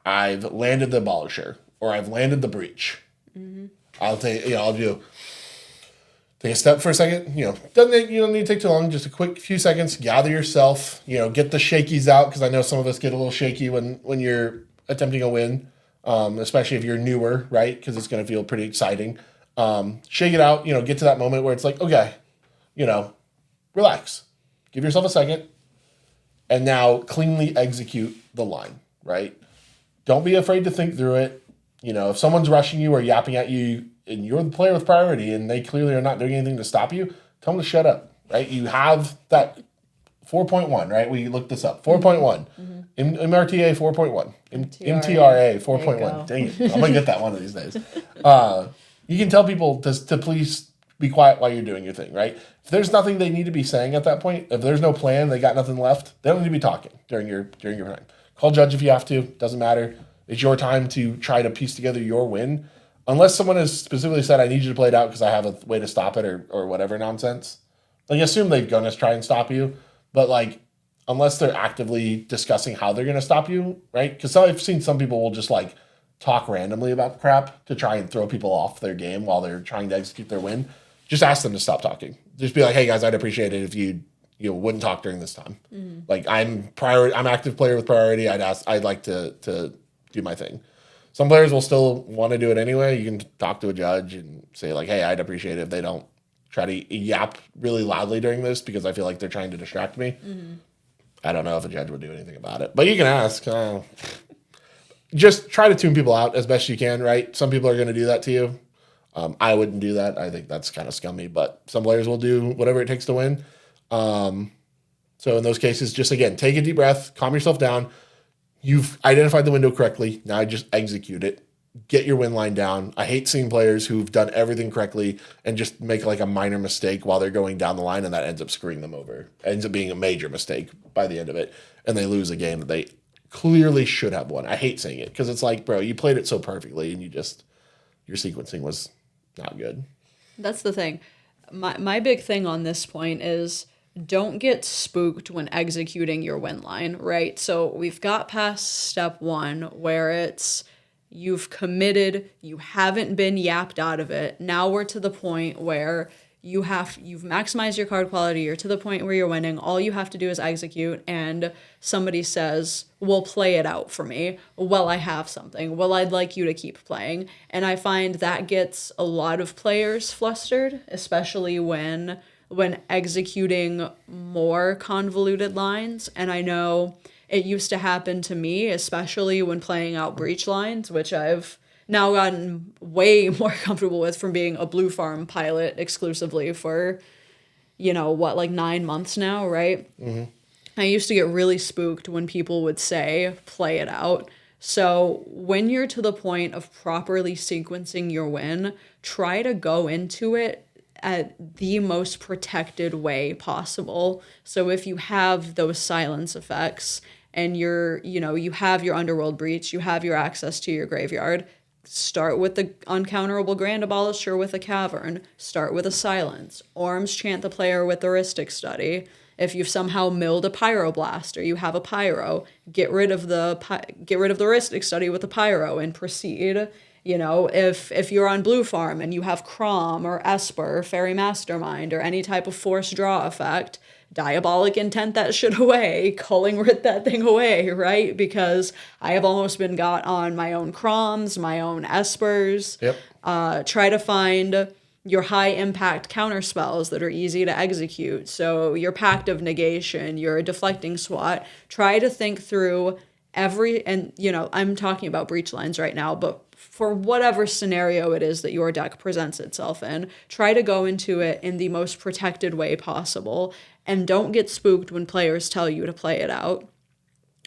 I've landed the Abolisher or I've landed the Breach. I'll take a step for a second. You don't need to take too long. Just a quick few seconds. Gather yourself. Get the shakies out, because I know some of us get a little shaky when you're attempting a win, especially if you're newer, right? Because it's going to feel pretty exciting. Shake it out. Get to that moment where it's like, okay, relax. Give yourself a second, and now cleanly execute the line. Right? Don't be afraid to think through it. If someone's rushing you or yapping at you, and you're the player with priority, and they clearly are not doing anything to stop you, tell them to shut up, right? You have that 4.1, right? We looked this up. 4.1. MRTA 4.1. MTRA 4.1. Dang it. I'm going to get that one of these days. You can tell people to please be quiet while you're doing your thing, right? If there's nothing they need to be saying at that point, if there's no plan, they got nothing left, they don't need to be talking during your time. Call judge if you have to. Doesn't matter. It's your time to try to piece together your win. Unless someone has specifically said, I need you to play it out because I have a way to stop it or whatever nonsense. Like, assume they're going to try and stop you. But, like, unless they're actively discussing how they're going to stop you, right? Because I've seen some people will just, like, talk randomly about the crap to try and throw people off their game while they're trying to execute their win. Just ask them to stop talking. Just be like, hey, guys, I'd appreciate it if you wouldn't talk during this time. Like, I'm active player with priority. I'd like to do my thing. Some players will still want to do it anyway. You can talk to a judge and say, like, hey, I'd appreciate it if they don't try to yap really loudly during this because I feel like they're trying to distract me. I don't know if a judge would do anything about it. But you can ask. Just try to tune people out as best you can, right? Some people are going to do that to you. I wouldn't do that. I think that's kind of scummy. But some players will do whatever it takes to win. So in those cases, just, again, take a deep breath, calm yourself down. You've identified the window correctly. Now just execute it. Get your win line down. I hate seeing players who've done everything correctly and just make like a minor mistake while they're going down the line, and that ends up screwing them over. It ends up being a major mistake by the end of it, and they lose a game that they clearly should have won. I hate seeing it because it's like, bro, you played it so perfectly, and your sequencing was not good. That's the thing. My big thing on this point is, don't get spooked when executing your win line, right? So we've got past step one where it's you've committed, you haven't been yapped out of it. Now we're to the point where you've maximized your card quality, you're to the point where you're winning. All you have to do is execute, and somebody says, well, play it out for me. Well, I have something. Well, I'd like you to keep playing. And I find that gets a lot of players flustered, especially when executing more convoluted lines. And I know it used to happen to me, especially when playing out breach lines, which I've now gotten way more comfortable with from being a Blue Farm pilot exclusively for, 9 months now, right? I used to get really spooked when people would say, play it out. So when you're to the point of properly sequencing your win, try to go into it at the most protected way possible. So if you have those silence effects and you have your Underworld Breach, you have your access to your graveyard, start with the Uncounterable Grand Abolisher with a Cavern. Start with a Silence. Orms chant the player with Heuristic Study. If you've somehow milled a Pyroblast or you have a Pyro, get rid of the Heuristic Study with a Pyro and proceed. If you're on Blue Farm and you have Crom or Esper or Fairy Mastermind or any type of force draw effect, Diabolic Intent that shit away, Culling Writ that thing away, right? Because I have almost been got on my own Croms, my own Espers. Yep. Try to find your high impact counter spells that are easy to execute. So your Pact of Negation, your Deflecting Swat. Try to think through I'm talking about breach lines right now, but for whatever scenario it is that your deck presents itself in, try to go into it in the most protected way possible, and don't get spooked when players tell you to play it out.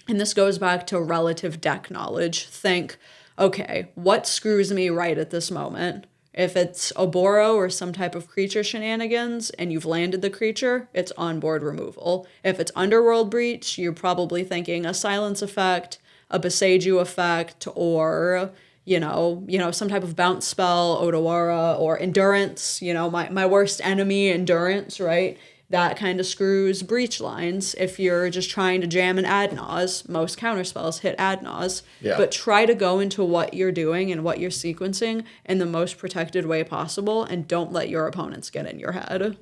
And this goes back to relative deck knowledge. Think, okay, what screws me right at this moment? If it's a Boro or some type of creature shenanigans and you've landed the creature, it's onboard removal. If it's Underworld Breach, you're probably thinking a Silence effect, a Beseiju effect, or some type of bounce spell, Odawara, or Endurance, my worst enemy, Endurance, right? That kind of screws breach lines. If you're just trying to jam an Adnaz, most counterspells hit Adnaz. Yeah. But try to go into what you're doing and what you're sequencing in the most protected way possible, and don't let your opponents get in your head.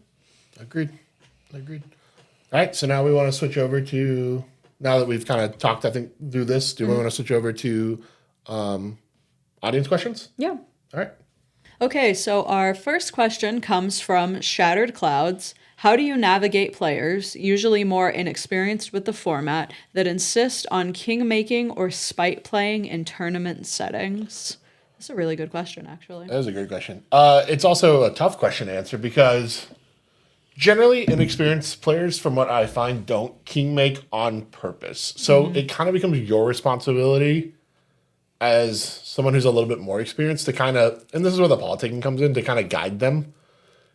Agreed. All right, so now we want to switch over to, now that we've kind of talked, I think, through this, do we want to switch over to audience questions? Yeah. All right. Okay, so our first question comes from Shattered Clouds. How do you navigate players, usually more inexperienced with the format, that insist on king making or spite playing in tournament settings? That's a really good question, actually. That is a great question. It's also a tough question to answer because generally inexperienced players, from what I find, don't king make on purpose. So it kind of becomes your responsibility as someone who's a little bit more experienced to kind of, and this is where the politicking comes in, to kind of guide them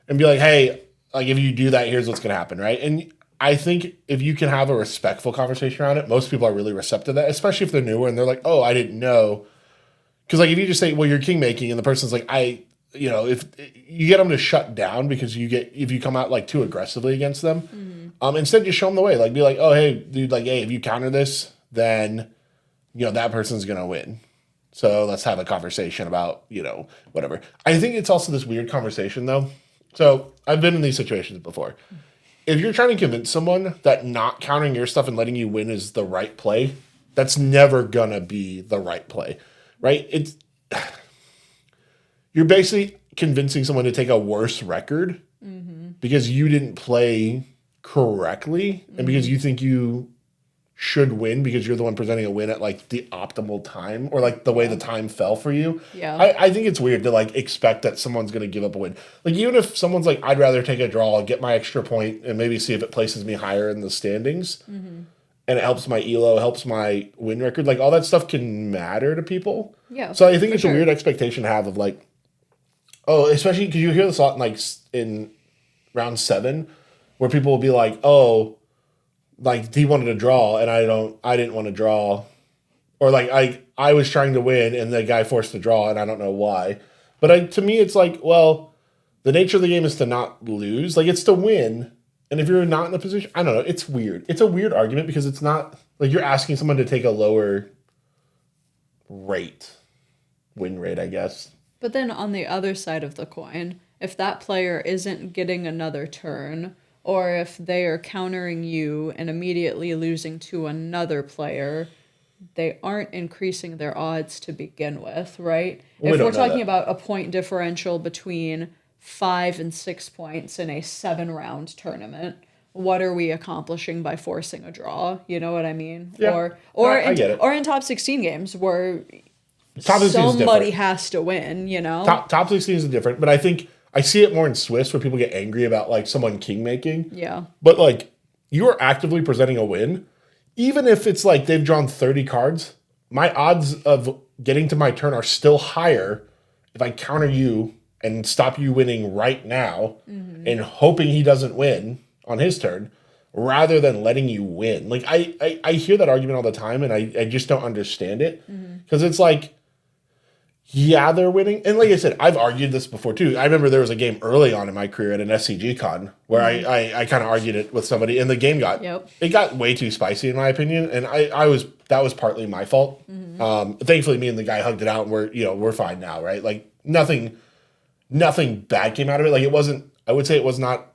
and be like, hey, like if you do that, here's what's going to happen, right? And I think if you can have a respectful conversation around it, most people are really receptive to that, especially if they're newer and they're like, oh, I didn't know. Because like if you just say, well, you're king making, and the person's like, if you get them to shut down because if you come out like too aggressively against them, instead just show them the way. Like be like, oh, hey, dude, like, hey, if you counter this, then that person's gonna win. So let's have a conversation about whatever. I think it's also this weird conversation though. So I've been in these situations before. If you're trying to convince someone that not countering your stuff and letting you win is the right play, that's never gonna be the right play, right? You're basically convincing someone to take a worse record because you didn't play correctly and because you think you should win because you're the one presenting a win at like the optimal time or like the way the time fell for you. Yeah. I think it's weird to like expect that someone's going to give up a win. Like even if someone's like, I'd rather take a draw, get my extra point and maybe see if it places me higher in the standings and it helps my ELO, helps my win record. Like all that stuff can matter to people. Yeah. So I think it's a weird expectation to have of like, oh, especially because you hear this a lot in round 7 where people will be like, oh, like he wanted to draw and I didn't want to draw, or like I was trying to win and the guy forced to draw and I don't know why. But to me it's like, well, the nature of the game is to not lose, like it's to win. And if you're not in the position, I don't know, it's weird. It's a weird argument because it's not like you're asking someone to take a lower win rate, I guess. But then on the other side of the coin, if that player isn't getting another turn, or if they are countering you and immediately losing to another player, they aren't increasing their odds to begin with, right? If we're talking about a point differential between 5 and 6 points in a 7-round tournament, what are we accomplishing by forcing a draw? You know what I mean? Yeah. Or in top 16 games where somebody has to win, Top 16 is different, but I think I see it more in Swiss where people get angry about like someone king making. Yeah. But like you are actively presenting a win. Even if it's like they've drawn 30 cards, my odds of getting to my turn are still higher if I counter you and stop you winning right now and hoping he doesn't win on his turn rather than letting you win. Like, I hear that argument all the time, and I just don't understand it. Because it's like, yeah, they're winning. And like I said, I've argued this before too. I remember there was a game early on in my career at an SCG con where I kind of argued it with somebody, and the game got way too spicy in my opinion. And that was partly my fault. Thankfully, me and the guy hugged it out, and we're fine now, right? Like nothing bad came out of it. Like it wasn't. I would say it was not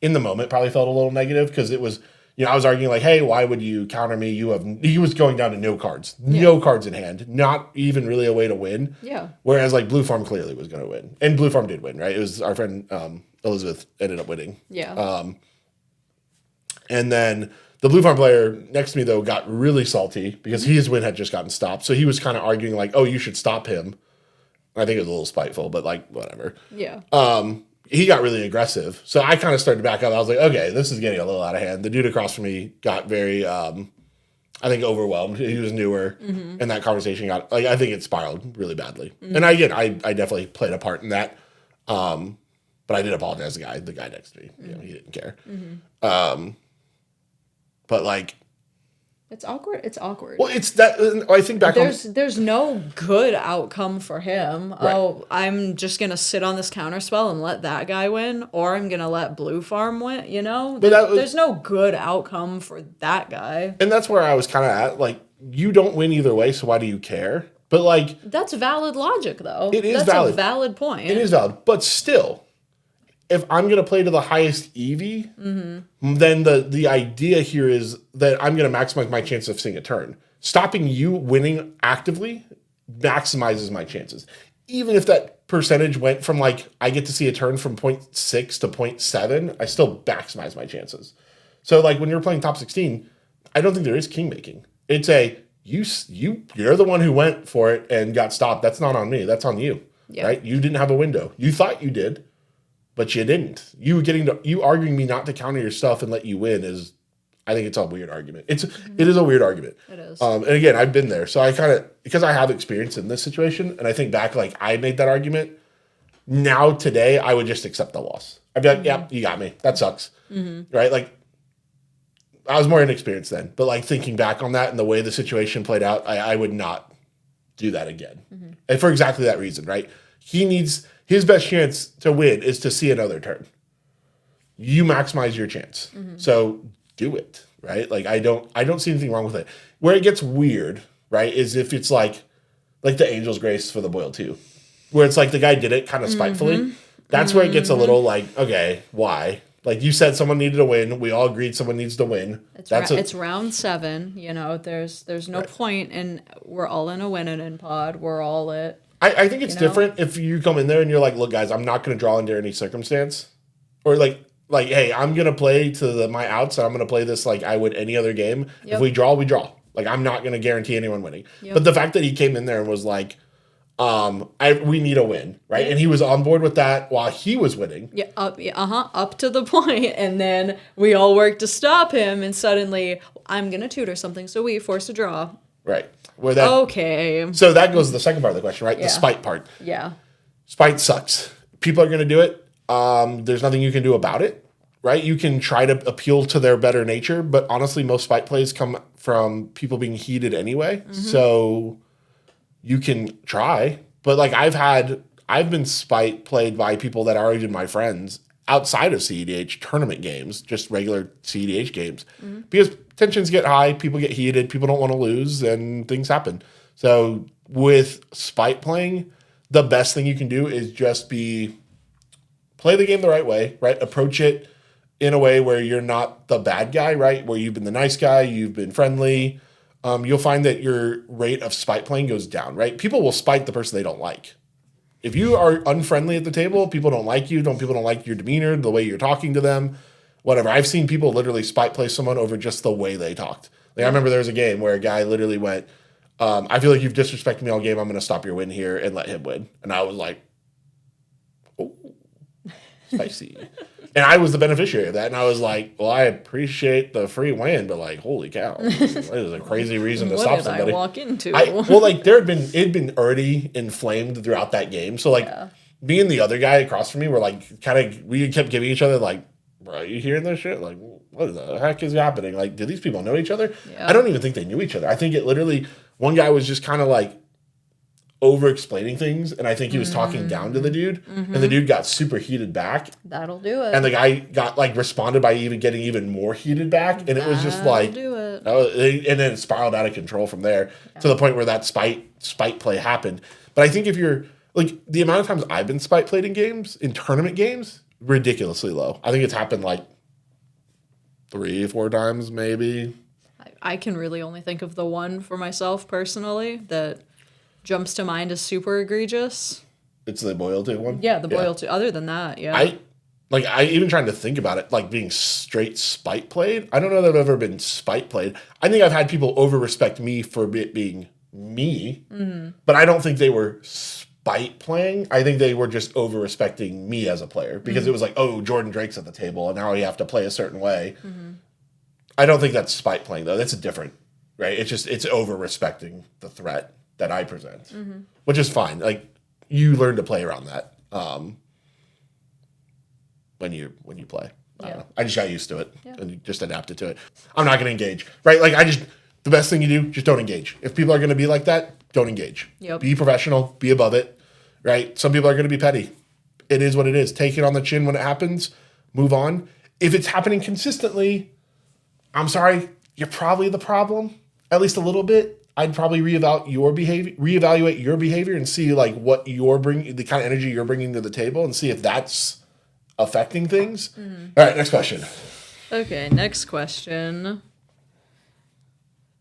in the moment. Probably felt a little negative because it was. I was arguing like, hey, why would you counter me? He was going down to no cards in hand, not even really a way to win. Yeah. Whereas like Blue Farm clearly was going to win, and Blue Farm did win, right? It was our friend Elizabeth ended up winning. Yeah. And then the Blue Farm player next to me though got really salty because his win had just gotten stopped, so he was kind of arguing like, oh, you should stop him. I think it was a little spiteful, but like whatever. Yeah. He got really aggressive. So I kind of started to back up. I was like, okay, this is getting a little out of hand. The dude across from me got very, I think, overwhelmed. He was newer. And that conversation I think it spiraled really badly. And again, I definitely played a part in that. But I did apologize to the guy next to me. He didn't care. But like, it's awkward. It's awkward. well, it's that, I think back there's no good outcome for him. Right. Oh, I'm just going to sit on this counter spell and let that guy win, or I'm going to let Blue Farm win, But there's no good outcome for that guy. And that's where I was kind of at. Like, you don't win either way, so why do you care? But like, that's valid logic, though. That's valid. A valid point. It is valid. But still, if I'm going to play to the highest EV, then the idea here is that I'm going to maximize my chance of seeing a turn. Stopping you winning actively maximizes my chances. Even if that percentage went from like, I get to see a turn from 0.6 to 0.7, I still maximize my chances. So like when you're playing top 16, I don't think there is king making. It's you're the one who went for it and got stopped. That's not on me. That's on you. Yeah. Right? You didn't have a window. You thought you did. But you didn't. You arguing me not to counter your stuff and let you win is, I think it's a weird argument. It is a weird argument. It is. And again, I've been there, so I because I have experience in this situation, and I think back like I made that argument. Now today, I would just accept the loss. I'd be like, yeah, you got me. That sucks, right? Like I was more inexperienced then, but like thinking back on that and the way the situation played out, I would not do that again, and for exactly that reason, right? His best chance to win is to see another turn. You maximize your chance. So do it, right? Like I don't see anything wrong with it. Where it gets weird, right, is if it's like the Angel's Grace for the Boil 2. Where it's like the guy did it kind of spitefully. That's where it gets a little like, okay, why? Like you said someone needed to win. We all agreed someone needs to win. It's round 7, there's no point in we're all in a winning in pod. We're all it. I think it's different if you come in there and you're like, look, guys, I'm not going to draw under any circumstance. Or like, hey, I'm going to play to my outs. And I'm going to play this like I would any other game. Yep. If we draw, we draw. Like, I'm not going to guarantee anyone winning. Yep. But the fact that he came in there and was like, we need a win, right? Yep. And he was on board with that while he was winning. Yeah, up to the point. And then we all worked to stop him. And suddenly, I'm going to tutor something. So we forced a draw. Right. Okay. So that goes to the second part of the question, right? Yeah. The spite part. Yeah. Spite sucks. People are going to do it. There's nothing you can do about it, right? You can try to appeal to their better nature, but honestly, most spite plays come from people being heated anyway. So you can try, but like I've been spite played by people that are even my friends outside of CEDH tournament games, just regular CEDH games, because tensions get high, people get heated, people don't want to lose, and things happen. So with spite playing, the best thing you can do is just play the game the right way, right? Approach it in a way where you're not the bad guy, right? Where you've been the nice guy, you've been friendly. You'll find that your rate of spite playing goes down, right? People will spite the person they don't like. If you are unfriendly at the table, people don't like you. People don't like your demeanor, the way you're talking to them, whatever. I've seen people literally spite play someone over just the way they talked. Like I remember there was a game where a guy literally went, I feel like you've disrespected me all game. I'm going to stop your win here and let him win. And I was like, oh, spicy. And I was the beneficiary of that. And I was like, well, I appreciate the free win, but like, holy cow, this is a crazy reason to stop somebody. I walk into? It'd been already inflamed throughout that game. So like me and the other guy across from me were like, we kept giving each other like, bro, are you hearing this shit? Like, what the heck is happening? Like, do these people know each other? Yeah. I don't even think they knew each other. I think it literally, one guy was just kind of like over explaining things, and I think he was talking down to the dude, and the dude got super heated back. That'll do it. And the guy got like responded by even getting even more heated back, and it was just like, do it. and then it spiraled out of control from there to the point where that spite play happened. But I think if you're like, the amount of times I've been spite played in games, in tournament games, ridiculously low. I think it's happened like 3-4 times maybe. I can really only think of the one for myself personally that jumps to mind as super egregious. It's the loyalty one? Yeah, the loyalty. Other than that, yeah. I even trying to think about it, like being straight spite played. I don't know that I've ever been spite played. I think I've had people over respect me for it being me, but I don't think they were spite playing. I think they were just over respecting me as a player because it was like, oh, Jordan Drake's at the table and now you have to play a certain way. I don't think that's spite playing though. That's different, right? It's over respecting the threat that I present, which is fine. Like, you learn to play around that when you play. I don't know. I just got used to it and just adapted to it. I'm not going to engage, right? Like, the best thing you do, just don't engage. If people are going to be like that, don't engage. Yep. Be professional, be above it, right? Some people are going to be petty. It is what it is. Take it on the chin when it happens. Move on. If it's happening consistently, I'm sorry, you're probably the problem, at least a little bit. I'd probably reevaluate your behavior and see like what you're bringing, the kind of energy you're bringing to the table, and see if that's affecting things. All right, next question. Okay, next question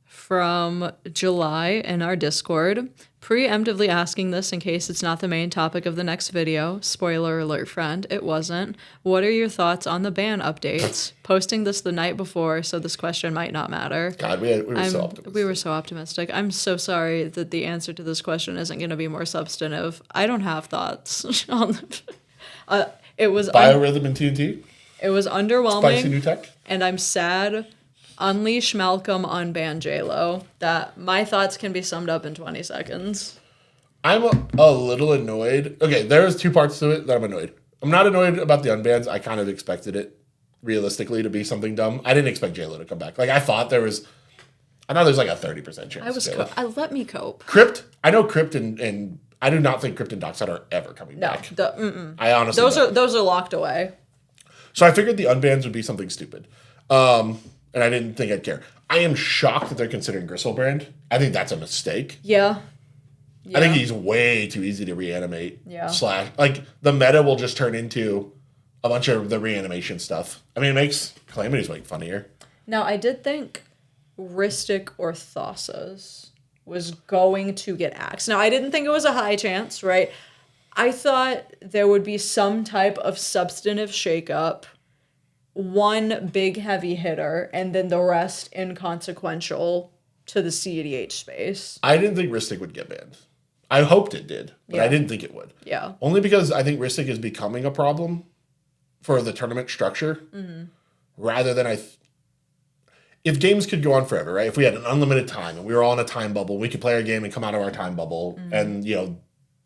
from July in our Discord. Preemptively asking this in case it's not the main topic of the next video. Spoiler alert, friend, it wasn't. What are your thoughts on the ban updates? Posting this the night before, so this question might not matter. God, we were so optimistic. We were so optimistic. I'm so sorry that the answer to this question isn't going to be more substantive. I don't have thoughts on it was Biorhythm and TNT? It was underwhelming. Spicy new tech? And I'm sad. Unleash Malcolm, unban J-Lo. That my thoughts can be summed up in 20 seconds. I'm a little annoyed. Okay, there's two parts to it that I'm annoyed. I'm not annoyed about the unbans. I kind of expected it, realistically, to be something dumb. I didn't expect J-Lo to come back. Like, I thought there's like a 30% chance. Let me cope. Crypt, I know Crypt and I do not think Crypt and Dockside are ever coming back. I honestly those are locked away. So I figured the unbans would be something stupid. And I didn't think I'd care. I am shocked that they're considering Gristlebrand. I think that's a mistake. Yeah. I think he's way too easy to reanimate. Yeah. Like, the meta will just turn into a bunch of the reanimation stuff. I mean, it makes Calamity's like funnier. Now, I did think Rhystic or Thassa's was going to get axed. Now, I didn't think it was a high chance, right? I thought there would be some type of substantive shakeup, one big heavy hitter, and then the rest inconsequential to the CEDH space. I didn't think Rhystic would get banned. I hoped it did, but I didn't think it would. Yeah. Only because I think Rhystic is becoming a problem for the tournament structure, rather than if games could go on forever, right? If we had an unlimited time and we were all in a time bubble, we could play our game and come out of our time bubble and,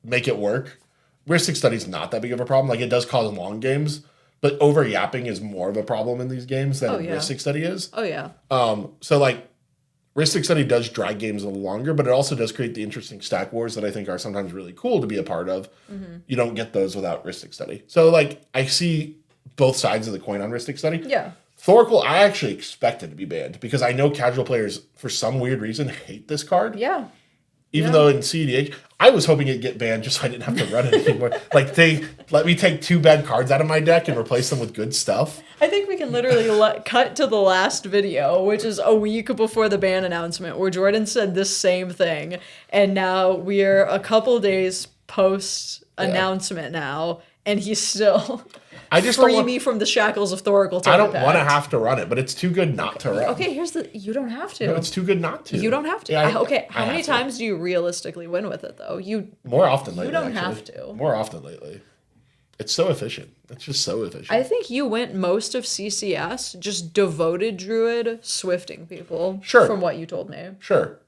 make it work. Rhystic Study's not that big of a problem. Like, it does cause long games, but over yapping is more of a problem in these games than Rhystic Study is. Oh, yeah. So, like, Rhystic Study does drag games a little longer, but it also does create the interesting stack wars that I think are sometimes really cool to be a part of. You don't get those without Rhystic Study. So, like, I see both sides of the coin on Rhystic Study. Yeah. Thoracle, I actually expected to be banned because I know casual players, for some weird reason, hate this card. Yeah. Even though in CEDH, I was hoping it'd get banned just so I didn't have to run it anymore. Like, they let me take 2 bad cards out of my deck and replace them with good stuff. I think we can literally cut to the last video, which is a week before the ban announcement, where Jordan said this same thing. And now we're a couple days post announcement now, and he's still free me from the shackles of Thoracle. I don't want to have to run it, but it's too good not to run. Okay, you don't have to. No, it's too good not to. You don't have to. Yeah, how many times do you realistically win with it, though? More often lately. You don't have to. More often lately. It's so efficient. It's just so efficient. I think you went most of CCS just devoted Druid swifting people. Sure. From what you told me. Sure.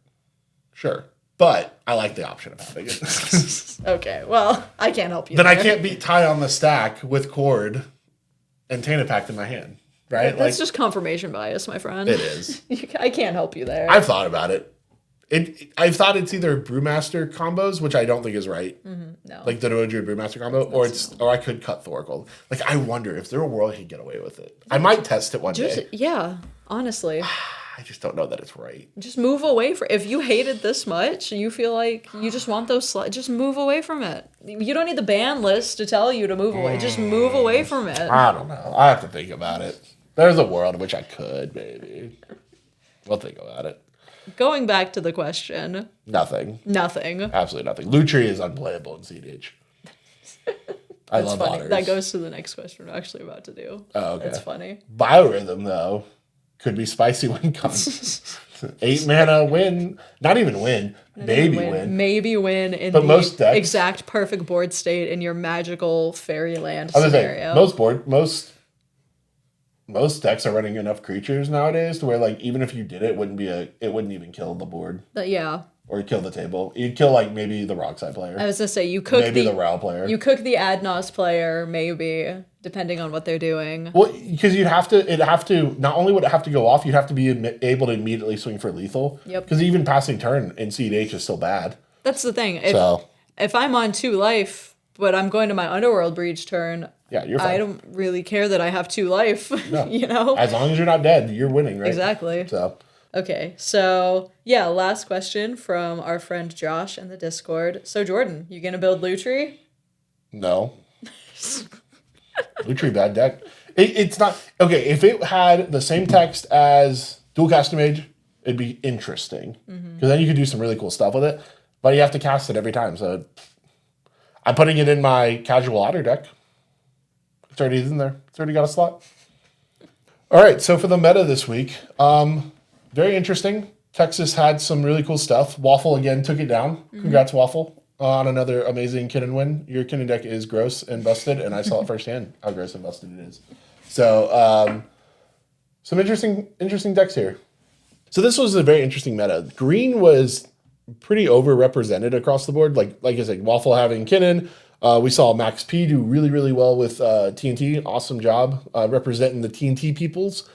But I like the option of having it. Okay, well, I can't help you. Then I there. can't beat Ty on the stack with Cord and Tana Pact in my hand, right? That's just confirmation bias, my friend. It is. I can't help you there. I've thought about it. I've thought it's either Brewmaster combos, which I don't think is right. No. Like the Dojo Brewmaster combo, or I could cut Thoracle. Like, I wonder if there were a world he'd get away with it. I might test it one day. Yeah, honestly. I just don't know that it's right. Just move away from if you hate it this much, you feel like you just want those just move away from it. You don't need the ban list to tell you to move away. Just move away from it. I don't know. I have to think about it. There's a world in which I could, maybe. We'll think about it. Going back to the question. Nothing. Absolutely nothing. Lutri is unplayable in CEDH. I love funny. otters. That goes to the next question we're actually about to do. Oh, okay. That's funny. Biorhythm, though, could be spicy when comes. 8 mana win. Not even win. Maybe win. Maybe win in But the most decks, exact perfect board state in your magical fairyland I was scenario. Saying, most decks are running enough creatures nowadays to where, like, even if you did it, it wouldn't even kill the board. Yeah. Or kill the table. You'd kill, like, maybe the Rockside player. I was gonna say you cook maybe the Rao player. You cook the Adnos player, maybe, depending on what they're doing. Well, because not only would it have to go off, you'd have to be able to immediately swing for lethal. Yep. Because even passing turn in CEDH is still bad. That's the thing. So if I'm on 2 life, but I'm going to my Underworld Breach turn, yeah, you're fine. I don't really care that I have 2 life. No. You know? As long as you're not dead, you're winning, right? Exactly. So okay, so yeah, last question from our friend Josh in the Discord. So Jordan, you gonna build Lutri? no. Lutri bad deck. It's not okay. If it had the same text as Dual Casting Mage, it'd be interesting because then you could do some really cool stuff with it. But you have to cast it every time. So I'm putting it in my casual otter deck. It's already in there. It's already got a slot. All right. So for the meta this week, very interesting. Texas had some really cool stuff. Waffle again took it down. Congrats, Waffle, on another amazing Kinnan win. Your Kinnan deck is gross and busted, and I saw it firsthand how gross and busted it is. So some interesting decks here. So this was a very interesting meta. Green was pretty overrepresented across the board. Like I said, Waffle having Kinnan. We saw Max P do really, really well with TNT. Awesome job representing the TNT peoples,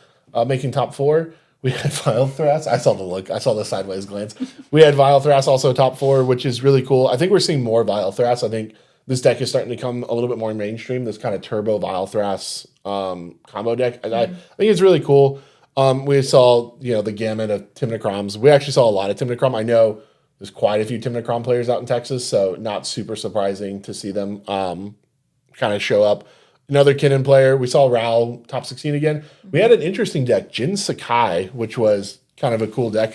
making top 4. We had Vile Thras. I saw the look. I saw the sideways glance. We had Vile Thras also top 4, which is really cool. I think we're seeing more Vile Thras. I think this deck is starting to come a little bit more mainstream. This kind of turbo Vile Thras combo deck. And I think it's really cool. We saw the gamut of Timnacroms. We actually saw a lot of Timnacrom. I know there's quite a few Timnacrom players out in Texas, so not super surprising to see them kind of show up. Another Kinnan player. We saw Rao top 16 again. We had an interesting deck, Jin Sakai, which was kind of a cool deck.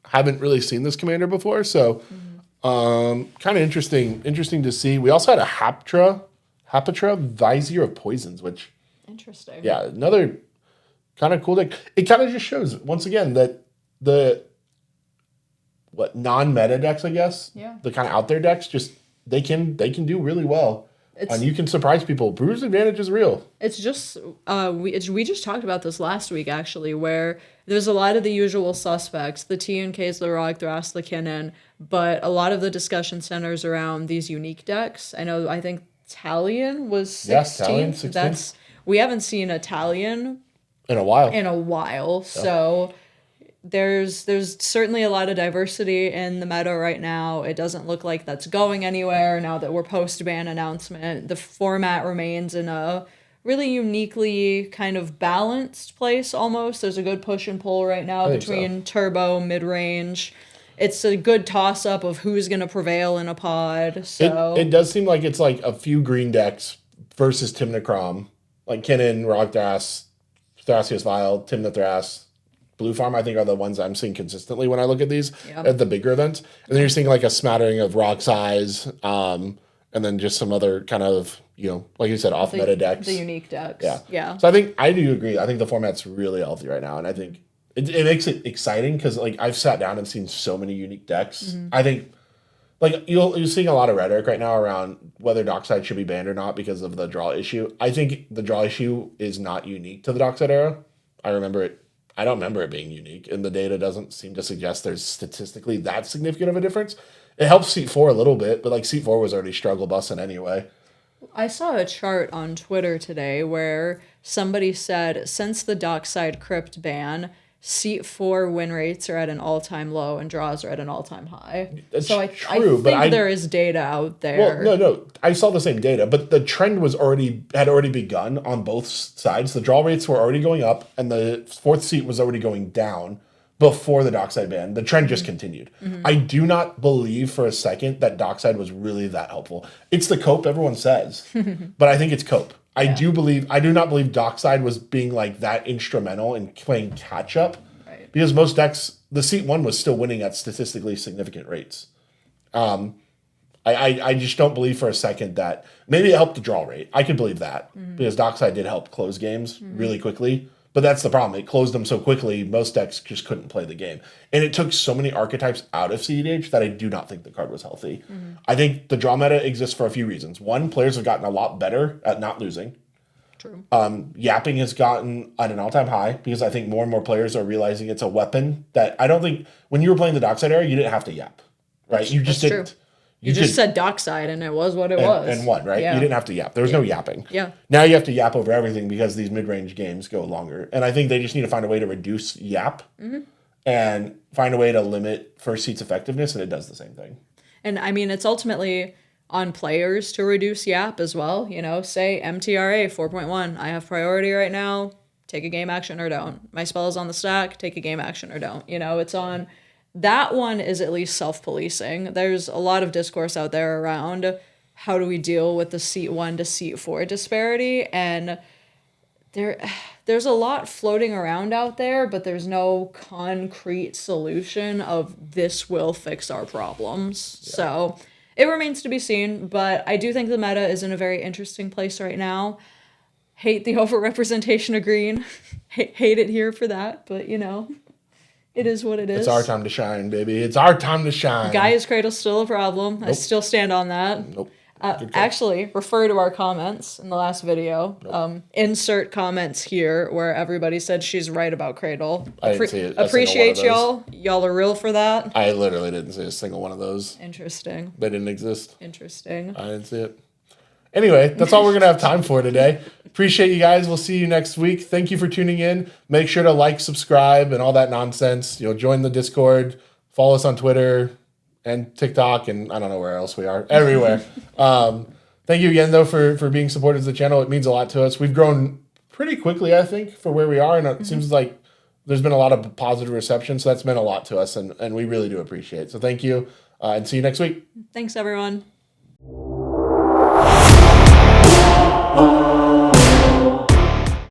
Haven't really seen this commander before, so kind of interesting to see. We also had a Hapatra Vizier of Poisons, which interesting. Yeah, another kind of cool deck. It kind of just shows once again that the non-meta decks, I guess, the kind of out there decks, just they can do really well. And you can surprise people. Brewer's advantage is real. It's just we just talked about this last week actually, where there's a lot of the usual suspects, the TNKs, the Rogthras, the Kinnan, but a lot of the discussion centers around these unique decks. I think Talion was 16. Yes, Talion 16. We haven't seen a Talion in a while. So there's certainly a lot of diversity in the meta right now. It doesn't look like that's going anywhere now that we're post-ban announcement. The format remains in a really uniquely kind of balanced place almost. There's a good push and pull right now between turbo, mid-range. It's a good toss-up of who's going to prevail in a pod. So it does seem like it's like a few green decks versus Timnacrom. Like Kinnan, Rogthras, Thrasios Vile, Timnathras, Blue Farm, I think, are the ones I'm seeing consistently when I look at these at the bigger events. And then you're seeing like a smattering of Rock Size, and then just some other kind of, like you said, off-meta decks. The unique decks. Yeah. So I do agree. I think the format's really healthy right now. And I think it makes it exciting because, like, I've sat down and seen so many unique decks. Mm-hmm. I think, like, you're seeing a lot of rhetoric right now around whether Dockside should be banned or not because of the draw issue. I think the draw issue is not unique to the Dockside era. I remember it I don't remember it being unique, and the data doesn't seem to suggest there's statistically that significant of a difference. It helps seat 4 a little bit, but like seat 4 was already struggle bussing anyway. I saw a chart on Twitter today where somebody said since the dockside crypt ban, seat 4 win rates are at an all-time low and draws are at an all-time high. That's so I true, think there is data out there. Well, no, I saw the same data, but the trend had already begun on both sides. The draw rates were already going up, and the 4th seat was already going down before the dockside ban. The trend just continued. I do not believe for a second that dockside was really that helpful. It's the cope everyone says, but I think it's cope. I do not believe dockside was being like that instrumental in playing catch up, Right. because most decks, the seat 1 was still winning at statistically significant rates. I just don't believe for a second that maybe it helped the draw rate. I could believe that because dockside did help close games really quickly. But that's the problem. It closed them so quickly, most decks just couldn't play the game. And it took so many archetypes out of CEDH that I do not think the card was healthy. I think the draw meta exists for a few reasons. One, players have gotten a lot better at not losing. True. Yapping has gotten at an all-time high because I think more and more players are realizing it's a weapon that I don't think when you were playing the dockside era, you didn't have to yap, right? You just didn't. True. You just said dockside and it was what it was. And won, right? Yeah. You didn't have to yap. There was no yapping. Yeah. Now you have to yap over everything because these mid-range games go longer. And I think they just need to find a way to reduce yap and find a way to limit first seat's effectiveness, and it does the same thing. And I mean, it's ultimately on players to reduce yap as well. You know, say MTRA 4.1, I have priority right now, take a game action or don't. My spell is on the stack, take a game action or don't. You know, it's on... That one is at least self-policing. There's a lot of discourse out there around how do we deal with the seat 1 to seat 4 disparity, and there's a lot floating around out there, but there's no concrete solution of this will fix our problems. Yeah. So it remains to be seen, but I do think the meta is in a very interesting place right now. Hate the overrepresentation of green. Hate it here for that, but you know. It is what it is. It's our time to shine, baby. It's our time to shine. Gaia's Cradle's still a problem. Nope. I still stand on that. Nope. Actually, refer to our comments in the last video. Nope. Insert comments here where everybody said she's right about Cradle. I didn't see it. Appreciate y'all. Y'all are real for that. I literally didn't see a single one of those. Interesting. They didn't exist. Interesting. I didn't see it. Anyway, that's all we're going to have time for today. Appreciate you guys. We'll see you next week. Thank you for tuning in. Make sure to like, subscribe, and all that nonsense. Join the Discord. Follow us on Twitter and TikTok, and I don't know where else we are. Everywhere. Thank you again, though, for being supporters of the channel. It means a lot to us. We've grown pretty quickly, I think, for where we are, and it seems like there's been a lot of positive reception, so that's meant a lot to us, and we really do appreciate it. So thank you, and see you next week. Thanks, everyone.